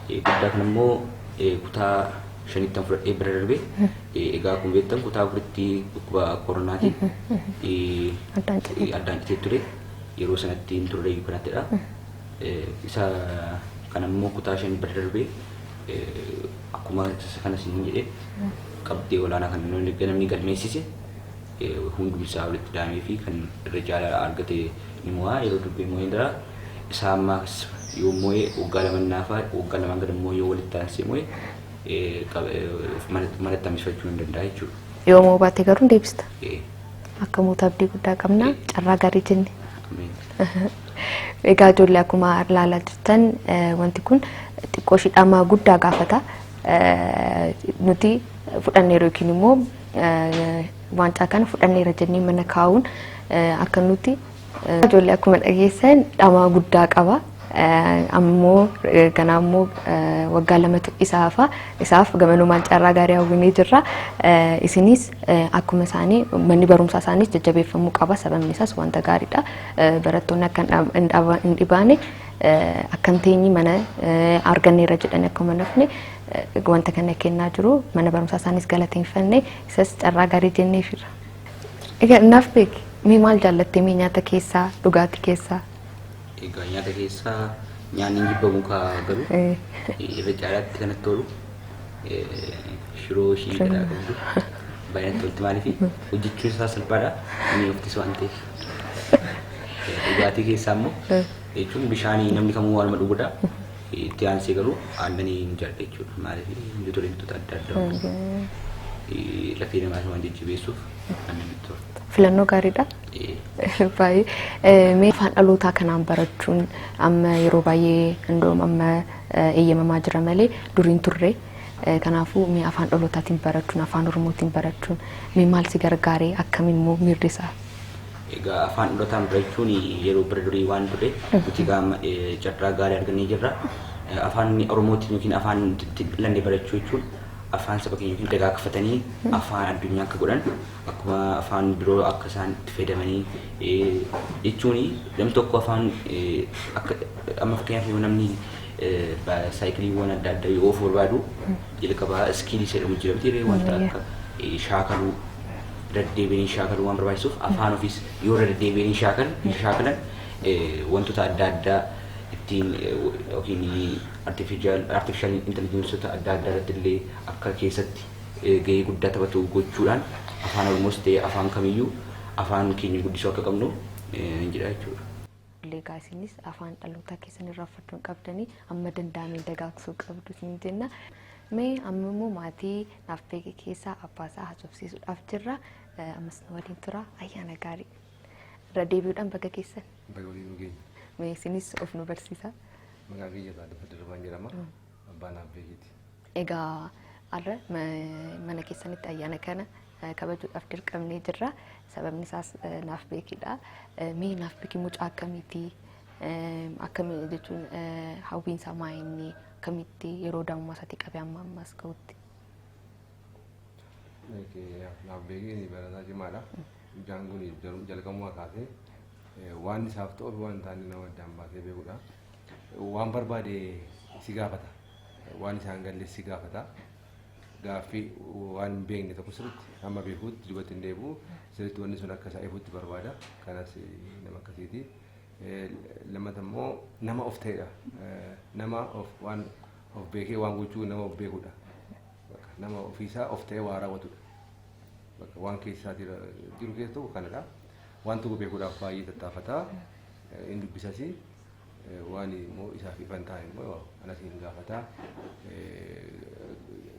guddaa kana immoo kutaa shanittan fudhadhee bira darbee egaa kun beektan kutaa afuritti dhukkuba koronaatiin addaan citee ture yeroo sanatti hin turre kanattidha. Isa kana immoo kutaa shan bira darbee akkuma kana siin jedhee qabxii olaanaa kan namni galmeessise hundumsaa walitti daamee fi kan irra caalaa argate ni mo'aa yeroo dubbee immoo hin dara isaa ammaas yoo mo'ee waggaa lamaan gad immoo yoo walitti aansee mo'ee manatti hambisfachuu hin danda'a jechuudha.
Yoo moo baate garuu deebista. Akka moota abdii guddaa qabna carraa gaarii jenne. Egaa ijoollee akkuma ilaalaa jirtan wanti kun xiqqoo shidhamaa guddaa gaafata. Nuti fudhanneeroo yookiin immoo waancaa kana fudhanneera jennee mana kaa'uun akka nuti ijoollee akkuma dhageessan dhamaa guddaa qaba. Ammoo kana ammoo waggaa lamatu isaaf gamanumaan carraa gaarii hawwinee jirra. Isinis akkuma isaanii manni barumsaa isaaniis jajjabeeffamuu qaba. Sababni isaas wanta gaariidha. Barattoonni akka hin dhibaane akka hin teenye mana arganneera jedhanii akkuma nafne wanta kana kennaa jiru mana barumsaa isaaniis galateeffanne isas carraa gaarii jenneefirra. Egaa naaf beeki mee maal jaallattee mee nyaata keessaa dhugaatii keessaa?
Egaa nyaata keessaa nyaanni jibbamu garuu irra caalaatti kanatti tolu shiroo shiidhaa qabdu baay'inatti tolti maaliif hojjechuun isaa salphaadha inni oftis waan ta'eef dhugaatii keessaa immoo jechuun bishaanii namni kamuu waanuma dhugudha itti aansee garuu aannanii hin jaalladha jechuudha. Maaliif injitoota adda addaa lafee namaa waan jajjabeessuuf aannan itti tola.
Filannoo gaariidha. Baay'ee mee afaan dhalootaa kanaan barachuun amma yeroo baay'ee hundoom amma eeyyamamaa jira malee duriin turre. Kanaafuu mee afaan dhalootaatiin barachuun afaan oromootiin barachuun mee maal si gargaaree akkamiin immoo miirri isaa?
Egaa afaan dhalootaan barachuun yeroo bira durii waan ture nuti gama carraa gaarii argannee jirra. Afaan oromootiin yookiin afaan lannee barachuu jechuun afaan saba keenya yookiin dagaagfatanii afaan addunyaa akka godhan akkuma afaan biroo akka isaan itti fayyadamanii jechuun namni tokko afaan akka amma fakkeenyaaf yoo namni saayikiliiwwan adda addaa yoo barbaadu jalqabaa iskiilii jedhamu jira miti wanta akka shaakaluu deddeebiin shaakaluu waan barbaachisuuf afaan ofiis yoo deddeebiin shaakalan wantoota adda addaa ittiin yookiin artificial intelligence adda addaa irratti illee akka keessatti gahee guddaa taphatu gochuudhaan afaan oromoos ta'e afaan kamiyyuu afaan keenya guddisuu akka qabnu jedha jechuudha.
Leegaa isinis afaan dhalootaa keessan irraanfachuu hin qabdanii amma danda'amee dagaagsuu qabdu siin jenna. Mee amma immoo maatii naaf beekee keessaa abbaasaa haasofsiisuudhaaf jirra. Ammas nu waliin tura ayyaana gaarii. Irra deebi'uudhaan baga keessan.
Baga waliin geenya.
Mee isinis of nu barsiisa.
Maqaan kiyya Taaddasaa Dirrimaan jedhama. Abbaa naaf beekeeti.
Egaa har'a mana keessanitti ayyaana kana kabajuudhaaf dirqamnee jirra. Sababni isaas naaf beekidha. Mee naaf beekii mucaa akkamiiti? Akkamii jechuun hawwiinsaa maayinni akkamitti yeroo daa'imummaa isaatii qabee amma ammas ga'utti?
Naaf beekiin barataa cimaadha. Mucaan kun jalqabumaa kaasee waan isaaf ta'u waan hin taane nama addaan baasee beekudha. Waan barbaade si gaafata. Waan isaan galle si gaafata. Gaaffii waan hin beekne tokko sirriitti amma beekuutti dubatti hin deebi'u sirriitti wanni sun akka isaa ifuutti barbaada. Kanas nama akkasiiti. Lammata immoo nama of ta'edha. Nama waan of beekee waan gochuu nama of beekudha. Nama ofiisaa of ta'ee waa raawwatudha. Waan keessaatii jiru keessa tokko kanadha. Waan tokko beekuudhaaf baay'ee tattaafata. Inni dubbisas waan immoo isaaf ifan ta'e immoo anas hin gaafata.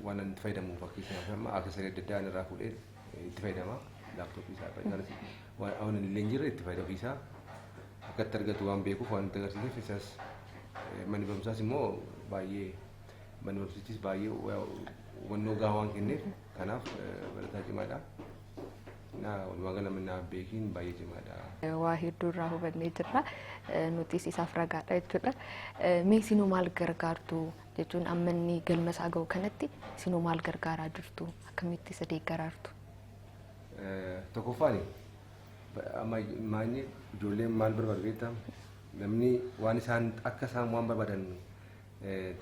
Waan itti fayyadamu fakkiishaaf amma akka sagalee adda addaa irraa fuudhee itti fayyadama. Laaptooppii isaa fayyadamas waan illee hin jirre itti fayyadamu ofiisaa. Akka itti argatu waan beekuuf waan itti agarsiisuuf isas manni barumsaas immoo baay'ee manni barumsichis baay'ee wannoo gahaa waan kenneef kanaaf barataa cimaadha. Walumaa gala naaf beekiin baay'ee cimaadha.
Waa hedduu irraa hubannee jirra. Nutis isaaf ragaadha jechuudha. Mee isinuu maal gargaartu jechuun amma inni galma isaa ga'u kanatti isinuu maal gargaaraa jirtu? Akkamitti isa deeggaraartu?
Tokkoffaan amma maanyi ijoolleen maal barbaadu beektaa? Namni waan isaan akka isaan waan barbaadan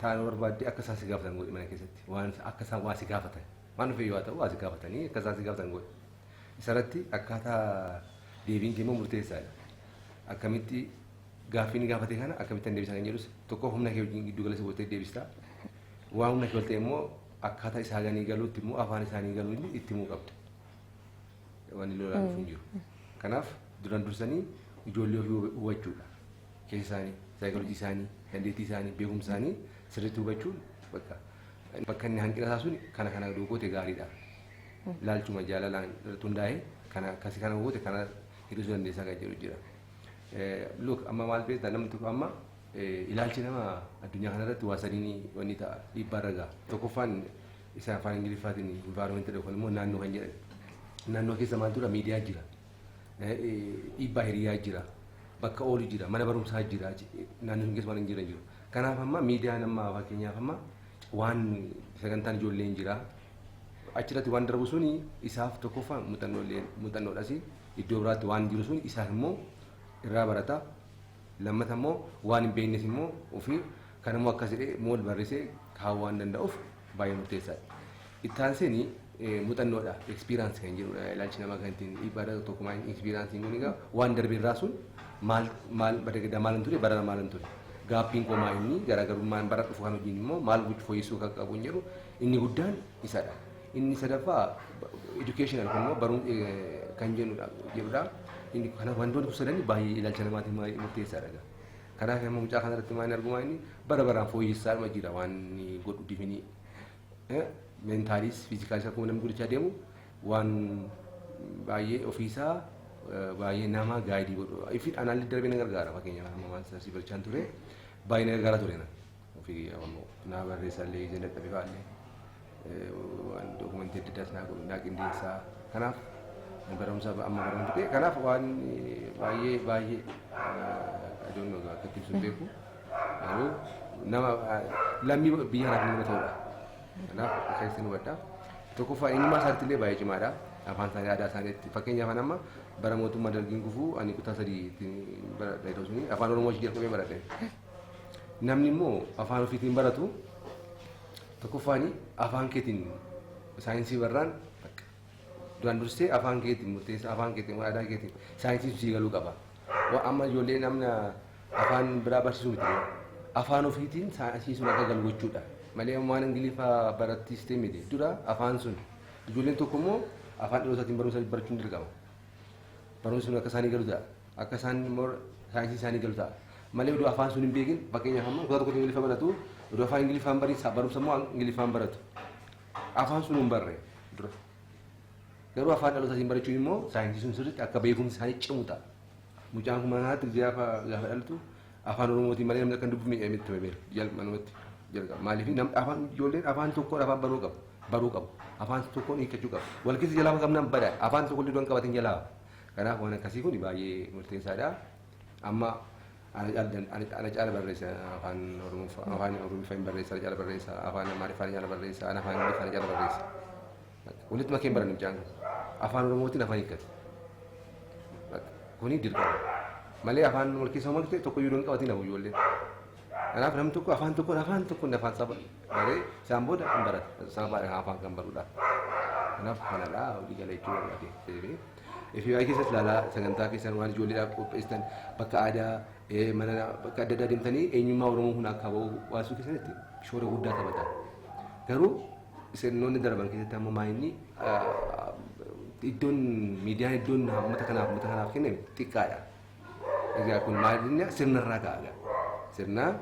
ta'an barbaadde akka isaan si gaafatan godhe mana keessatti waan akka isaan waa si gaafatan waan dhufee yoo ta'u waa si gaafatanii akka isaan si gaafatan godhe. Isarratti akkaataa deebiin kee immoo murteessaadha. Akkamitti gaaffii ni gaafate kana akkamitti deebisaa kan jedhus tokko humna kee wajjin giddu galasa gootee deebistaa. Waan humna kee ol ta'e immoo akkaataa isaa ganii galuutti immoo afaan isaanii galuu inni itti himuu qabda. Waan inni lolaan dhufu hin jiru. Kanaaf duraan dursanii ijoollee ofii hubachuudha. Keessa isaanii, saayikoolojii isaanii, dandeettii isaanii, beekumsa isaanii sirriitti hubachuun bakka inni hanqina isaa sun kana goote gaariidha. Ilaalchuma jaalalaan irratti hundaa'ee kana akkasii kana goote kana hir'isuu dandeessaa kan jedhu jira. Look amma maal beektaa namni tokko amma ilaalchi nama addunyaa kanarratti waa sadiin wanni ta'a dhiibbaa irra ga'a. Tokkoffaan isa afaan ingiliffaatiin environment yookaan immoo naannoo kan jedhan. Naannoo keessa maaltu dha miidiyaa jira. Dhiibbaa hiriyaa jira. Bakka oolu jira. Mana barumsaa jira. Naannoo sun keessa waan hin jiran jiru. Kanaaf amma miidiyaan amma fakkeenyaaf amma waan sagantaan ijoolleen jira. Achirratti waan darbu suni isaaf tokkoffaan muuxannoodhas iddoo biraatti waan jiru suni isaaf immoo irraa barata. Lammata immoo waan hin beeknes immoo ofii kan immoo akkas jedhee mool barreessee kaa'uu waan danda'uuf baay'ee murteessaadha. Itti aansee muuxannoodha experience kan jedhudha ilaalchi namaa kan ittiin dhiibbaa tokko maal experience kun egaa waan darbe irraa sun maal badagada maal hin ture barara maal hin ture gaaffiin koo maal inni garaagarummaan bara dhufu kan hojiin immoo maal gochuu fooyyessuu kan qabu hin jedhu inni guddaan isadha. Inni sadaffaa educational kun immoo barumsa kan jedhudha. Inni kana wantoonni kun sadan baay'ee ilaalcha namaatiin murteessaadha. Kanaaf immoo mucaa kanarratti maal argumaa inni bara baraan fooyyessaa dhuma jira waan godhu difini meentaalis fiizikaalis akkuma namni guddachaa deemu waan baay'ee ofiisaa baay'ee nama gaayidii godhu. Ifi anaalli darbee na gargaara fakkeenyaaf amma waan sassii barchaan ture baay'ee na gargaara ture na ofii ammoo naa barreessallee ija dadhabee fa'aallee waan dookumentii adda addaas naa godhu naa qindeessaa kanaaf barumsa amma barumsa ta'e kanaaf waan baay'ee adoon akka ibsu beeku garuu nama lammii biyya kanaaf nama ta'udha. Kanaaf keessatti nu baddaa tokkoffaa eenyummaa isaatti illee baay'ee cimaadha. Afaan isaanii aadaa isaaniitti fakkeenyaaf amma bara mootummaa dargiin gufuu ani kutaa sadii baradhee suni afaan oromoo ishee jalqabee baradhe. Namni immoo afaan ofiitiin baratu tokkoffaani afaan keetiin saayinsii barraan duraan dursee afaan keetiin murteessa afaan keetiin aadaa keetiin saayinsii sii galuu qaba. Amma ijoollee namni afaan biraa barsiisuu miti afaan ofiitiin saayinsii sun akka galu gochuudha. Malee waan ingiliffaa barattiistee miti dura afaan sun ijoolleen tokko immoo afaan dhalootatiin barumsa barachuun dirqama. Barumsi sun akka isaanii galu ta'a. Akka isaan saayinsii isaanii galu ta'a. Malee iddoo afaan sun hin beekin fakkeenyaaf amma kutaa tokkotti ingiliffa baratu iddoo afaan ingiliffaan barumsa immoo ingiliffaan baratu. Afaan sun hin barre dura. Garuu afaan dhalootatiin barachuun immoo saayinsii sun sirriitti akka beekumsi isaanii cimu ta'a. Mucaan kun manaatti gaafa dhalatu afaan oromootiin malee namni akka hin dubbifne mitti beeku manumatti jalqaba. Maaliif namni afaan ijoolleen afaan tokkoon afaan baruu qabu. Afaan tokkoon hiikkachuu qabu. Wal keessa jalaa qabnaan badaa afaan tokko illee qabatin jalaa. Kanaaf waan akkasii kun baay'ee murteessaadha. Amma ana caala barreessa afaan oromoo barreessa ana caala barreessa afaan amaariffaa caala barreessa ana afaan ingiliffaa caala barreessa. Walitti makeen baran mucaan afaan oromootiin afaan hiikkate. Kuni dirqama. Malee afaan wal keessa uumamte tokko iyyuu qabatin hafu ijoolleen. Kanaaf namni tokko afaan saba baree isaan booda hin barata. Isaan afaan kan barudha. Kanaaf kanadha hojii gala jechuun barbaade. Ifi baay'ee keessatti ilaalaa sagantaa keessan waan ijoolleedhaaf qopheessitan bakka aadaa mana bakka adda addaa deemtanii eenyummaa Oromoo kun akka bahu waasuu keessatti shoora guddaa taphata. Garuu sirnoonni darban keessatti ammoo maayinni iddoon miidiyaan iddoon uummata kanaaf kenname xiqqaadha. Egaa kun maalinni sirnarraa ka'aadha. Sirna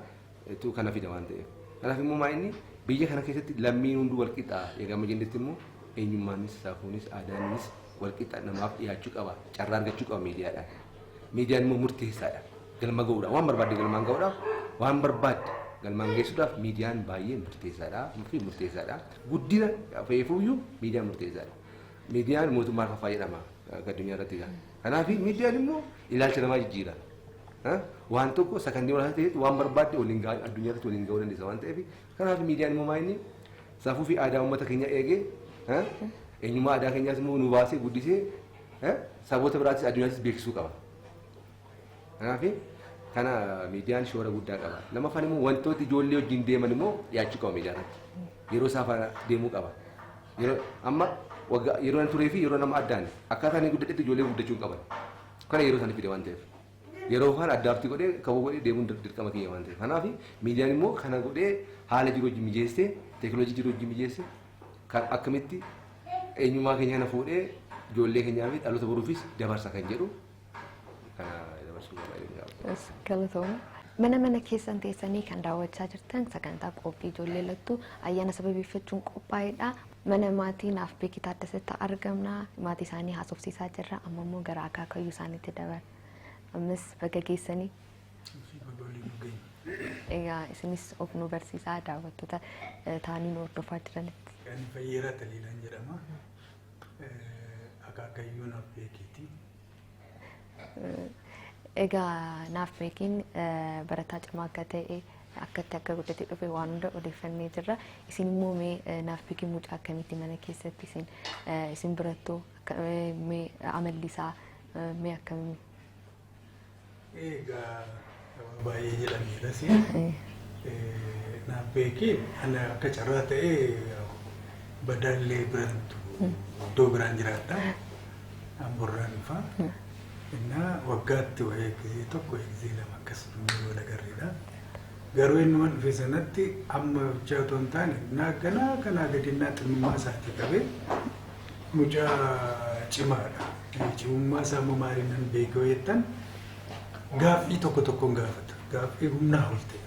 itu kana fida waan ta'eef. Kanaaf immoo maayinni biyya kana keessatti lammiin hunduu wal qixaa eegama jennetti immoo eenyummaanis saafuunis aadaanis wal qixaa namaaf dhiyaachuu qaba. Carraa argachuu qaba miidiyaadhaan. Miidiyaan immoo murteessaadha. Galma ga'uudhaaf waan barbaadde galmaan ga'uudhaaf waan barbaadde galmaan geessuudhaaf miidiyaan baay'ee murteessaadha. Guddina feefuuyyuu miidiyaan murteessaadha. Miidiyaan mootummaan fayyadama addunyaa irratti. Kanaaf miidiyaan immoo ilaalcha namaa jijjiira. Waan tokko sakandii wal ta'etti waan barbaadde waliin gahaa addunyaa irratti waliin ga'uu dandeessa waan ta'eef kanaaf miidiyaan immoo maayinni safuu fi aadaa uummata keenya eegee eenyummaa aadaa keenyaas immoo nu baasee guddisee saboota biraattis addunyaattis beeksisuu qaba. Kanaaf kana miidiyaan shoora guddaa qaba. Lammaffaan immoo wantoota ijoollee wajjin deeman immoo dhiyaachuu qaba miidiyaa irratti. Yeroo isaa faana deemuu qaba. Amma yeroo nan turee fi yeroo nama addaan akkaataa inni guddatetti ijoollee guddachuu hin qaban. Kana yeroo isaanii fide waan ta'eef. Yeroo kaan addaaftii godhee kaboo godhee deemuun dirqama kiyya waan ta'eef. Kanaaf miidiyaan immoo kana godhee haala jiru wajjin mijeessee teekinooloojii jiru wajjin mijeessee kan akkamitti eenyummaa keenya kana fuudhee ijoollee keenyaa fi dhaloota boruufis dabarsa kan jedhu kana dabarsuu barbaade.
Galatoomna. Mana keessan teessanii kan daawwachaa jirtan sagantaa qophii ijoollee lattuu ayyaana sababeeffachuun qophaa'edha. Mana maatii naaf beekii taaddasatti argamna. Maatii isaanii haasofsiisaa jirra. Amma immoo gara akaakayyuu isaaniitti dabarra. Ammas baga geessanii. Egaa isinis of nu barsiisaa daawwattoota ta'anii nu hordofaa jiranitti.
Kan Fayyeeraa Taliilaan jedhama. Akaakayyuu naaf beekiiti.
Egaa naaf beekiin barataa cimaa akka ta'e akkatti akka guddatee dhufe waan hunda odeeffannee jirra. Isin immoo mee naaf beekiin mucaa akkamitti mana keessatti isin birattuu mee amalli isaa mee akkamii?
Egaa baay'ee jedhameeras naaf beekiin ana akka carraa ta'ee badaallee birantu iddoo biraan jiraadha. Amborraan ifaa. Innaa waggaatti wayii gisee tokko gisee lama akkas yoo lagarreedha. Garuu inni waan dhufe sanatti amma bichaa otoo hin taane kanaa gadinnaa xinnummaa isaatii qabee mucaa cimaadha. Cimummaa isaa immoo maaliin nan beekoo jettan gaaffii tokkoon gaafata. gaaffii humnaa ol ta'e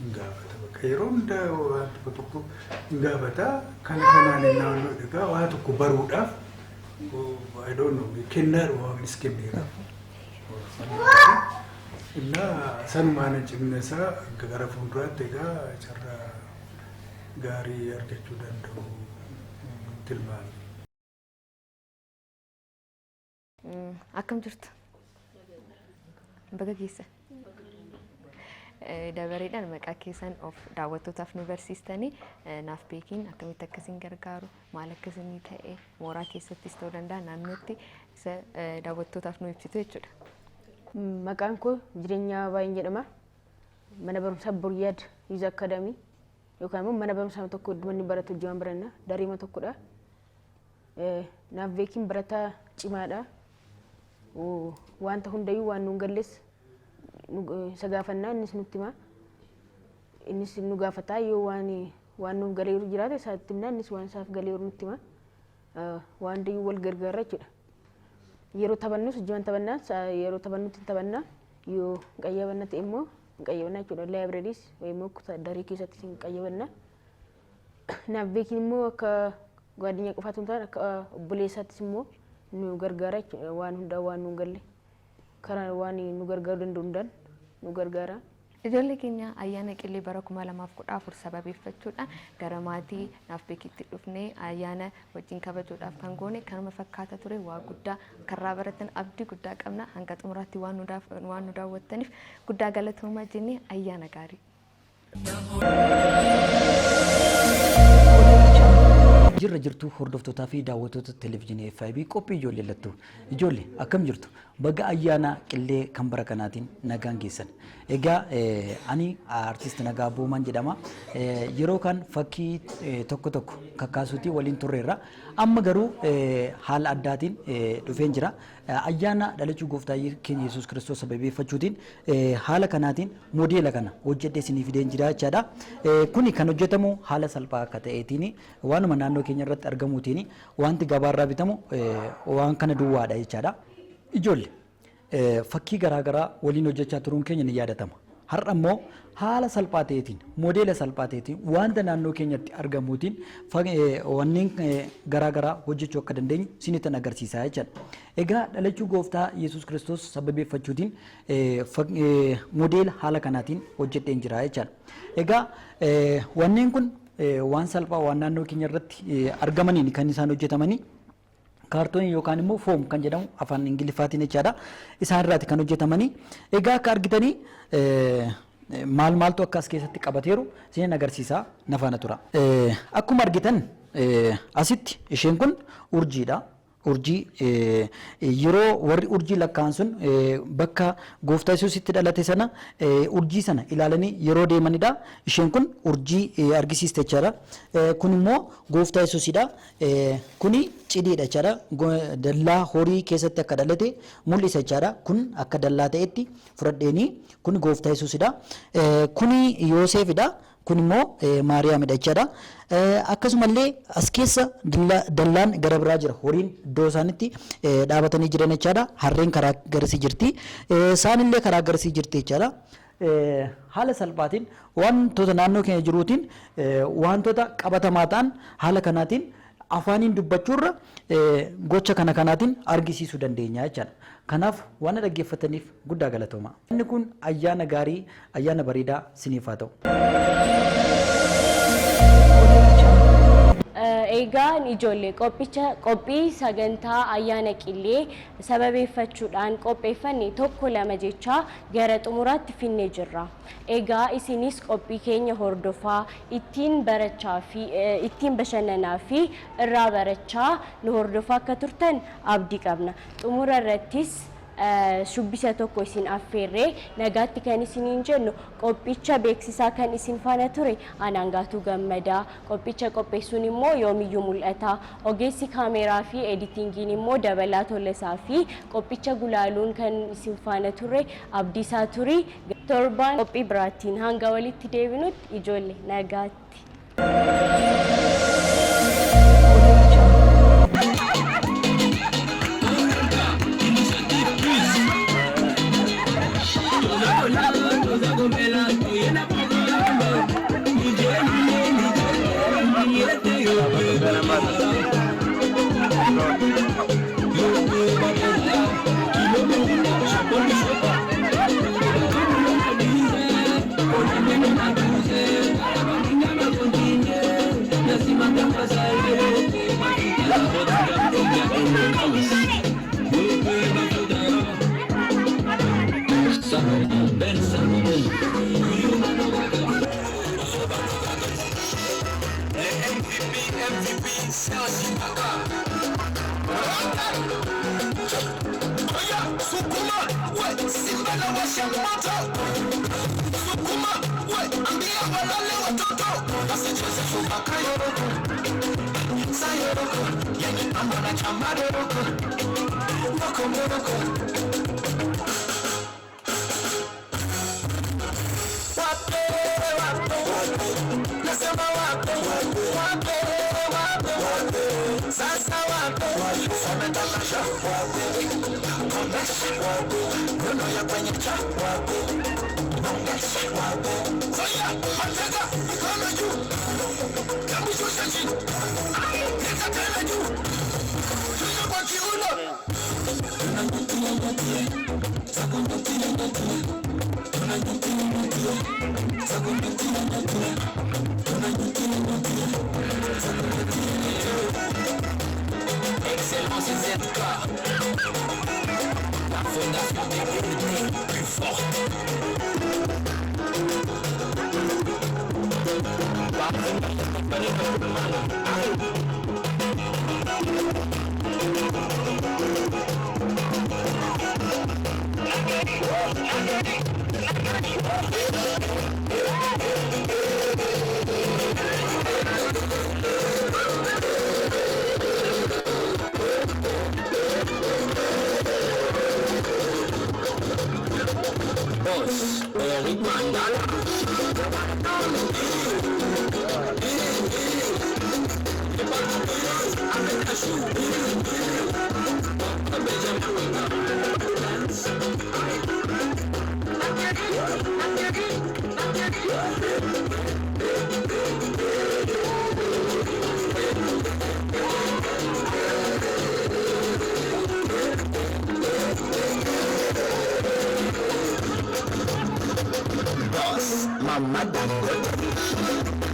hin gaafata. Bakka yeroo hundaa waan tokko hin gaafata. Kana kanaan naannoo egaa waa tokko baruudhaaf I don't know kennaadhuma waaqnis kenneera. Innaa sanumaan cimina isaa gara fuulduraatti egaa carraa gaarii argachuu danda'u tilmaama.
Akkam jirtu? Baga keessa. Dabareedhaan maqaa keessan of daawwattootaaf nu barsiistanii naaf beekiin akkamitti akkasiin gargaaru maal akkasii ta'e mooraa keessattis ta'uu danda'a naannootti isa daawwattootaaf nu ibsitu jechuudha.
Maqaan koo Jireenyaa Baay'een jedhama. Mana barumsaa Buryaad Youth Academy yookaan immoo mana barumsaa tokko manni baratu hojjeman baranna dareema tokkodha. Naaf beekiin barataa cimaadha. Wanta hundayyuu waan nuun galles isa gaafannaa innis nutti hima. Innis nu gaafataa yoo waan nuuf galeeru jiraate isaatti himnaa innis waan isaaf galeeru nutti hima. Waan hundayyuu wal gargaarra jechuudha. Yeroo taphannus hojjeman taphannaa yeroo taphannutti taphannaa yoo qayyabanna ta'e immoo qayyabanna jechuudha. Libraries immoo kutaa daree keessatti qayyabanna. Naaf beekiin immoo akka gaaddinya qofaatu hin taane akka obboleessaattis immoo nu gargaara waan hundaa waan nu galle karaa waan nu gargaaru danda'u hundaan nu gargaara.
Ijoollee keenya ayyaana qillee bara 2014 sababeeffachuudhaan gara maatii naaf beekitti dhufnee ayyaana wajjin kabajuudhaaf kan goone kanuma fakkaata ture waa guddaa karraa baratan abdii guddaa qabna hanga xumuraatti waan nu daawwattaniif guddaa galatoomaa jennee ayyaana gaarii.
Jirra jirtu hordoftootaa fi daawwattoota televezyiinii FIB qophii ijoollee lattu. Ijoollee akkam jirtu? Baga ayyaana qillee kan bara kanaatiin nagaan geessan. Egaa ani artist Nagaa Boomaan jedhama. Yeroo kan fakkii tokko tokko kakkaasuutii waliin turreerra. Amma garuu haala addaatiin dhufeen jira. Ayyaana dhalachuu gooftaa keenya Yesuus Kiristoos sababeeffachuutiin haala kanaatiin modeela kana hojjedhee isiniif fideen jira jechaadha. Kuni kan hojjetamu haala salphaa akka ta'eetiin waanuma naannoo keenya irratti argamuutiin wanti gabaarraa bitamu waan kana duwwaadha jechaadha. Ijoollee fakkii garaagaraa waliin hojjechaa turuun keenya ni yaadatama. Har'a immoo haala salphaa ta'eetiin modeela salphaa ta'eetiin wanta naannoo keenyatti argamuutiin wanneen garaagaraa hojjechuu akka dandeenyu isinitti agarsiisaa jechaadha. Egaa dhalachuu gooftaa Yesuus Kiristoos sababeeffachuutiin modeela haala kanaatiin hojjedheen jira jechaadha. Egaa wanneen kun waan salphaa waan naannoo keenya irratti argamaniin kan isaan hojjetamanii kaartoonii yookaan immoo foom kan jedhamu afaan ingiliffaatiin jechaadha. Isaan irraati kan hojjetamanii. Egaa akka argitanii maaltu akka as keessatti qabateeru isiniin agarsiisaa na faana tura. Akkuma argitan asitti isheen kun urjiidha. Urjii yeroo warri urjii lakkaa'an sun bakka gooftaa Yesuusitti dhalate sana urjii sana ilaalanii yeroo deemanidha. Isheen kun urjii argisiiste jechaadha. Kun immoo gooftaa Yesuusidha. Kuni cidiidha jechaadha. Dallaa horii keessatti akka dhalate mul'isa jechaadha. Kun akka dallaa ta'etti fudhadheeni kun gooftaa Yesuusidha. Kuni Yoosefidha. Kun immoo Maariyaamidha jechaadha. Akkasumallee as keessa dallaan gara biraa jira. Horiin iddoo isaanitti dhaabatanii jiran jechaadha. Harreen karaa garsii jirti. Isaanillee karaa garsii jirti jechaadha. Haala salphaatiin wantoota naannoo keenya jiruutiin wantoota qabatamaa ta'an haala kanaatiin afaaniin dubbachuurra gocha kanaatiin argisiisuu dandeenya jechaadha. Kanaaf waan dhaggeeffataniif guddaa galatooma. Inni kun ayyaana gaarii, ayyaana bareedaa siniif haa ta'u.
Egaan ijoollee qophii sagantaa ayyaana qillee sababeeffachuudhaan qopheeffanne tokko lama jechaa gara xumuraatti finnee jirra. Egaa isinis qophii keenya hordofaa ittiin barachaa fi ittiin bashannanaa fi irraa barachaa nu hordofaa akka turtan abdii qabna. Xumura irrattis shubbisa tokko isin affeerree nagaatti kan isiniin jennu qophicha beeksisaa kan isin faana ture Anaangaatuu Gammadaa. Qophicha qopheessuun immoo Yoomiyyuu Mul'ataa. Ogeessi kaameraa fi editingiin immoo Dabalaa Tolesaa fi qophicha gulaaluun kan isin faana ture Abdiisaa Turii. Torbaan qophii biraattiin hanga walitti deebinutti ijoollee nagaatti.
Zago Sukuma, we, Simba na washa moto. Sukuma, we, ambia walale watoto. Wasicheze chumba kayoroko. Sayoroko, yani mambo na chamaroko. Moko moroko. Wape, wape, nasema wape, wape, wape, wape, sasa wape, wametakasha wape, komesha wape, nono ya kwenye cha wape, nongesha wape, soya, matega, mikono juu, kamishusha chini, neka tena juu, tuyo kwa kiuno, tunanjutia njutia, sakunjutia njutia, tunanjutia njutia, sakunjutia njutia, tunanjutia njutia, sakunjutia njutia. Excellence ZK, la fondation des vérités plus forte. Boss, Eric Mandala. Boss, Mama Dangote.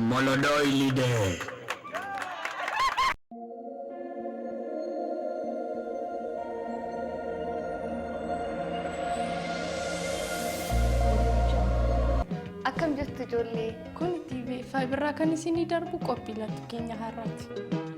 Molodoi leader.
Akkam jirtu ijoollee?
Kun TV5 irraa kan isinii darbu qophiilee keenya har'aati.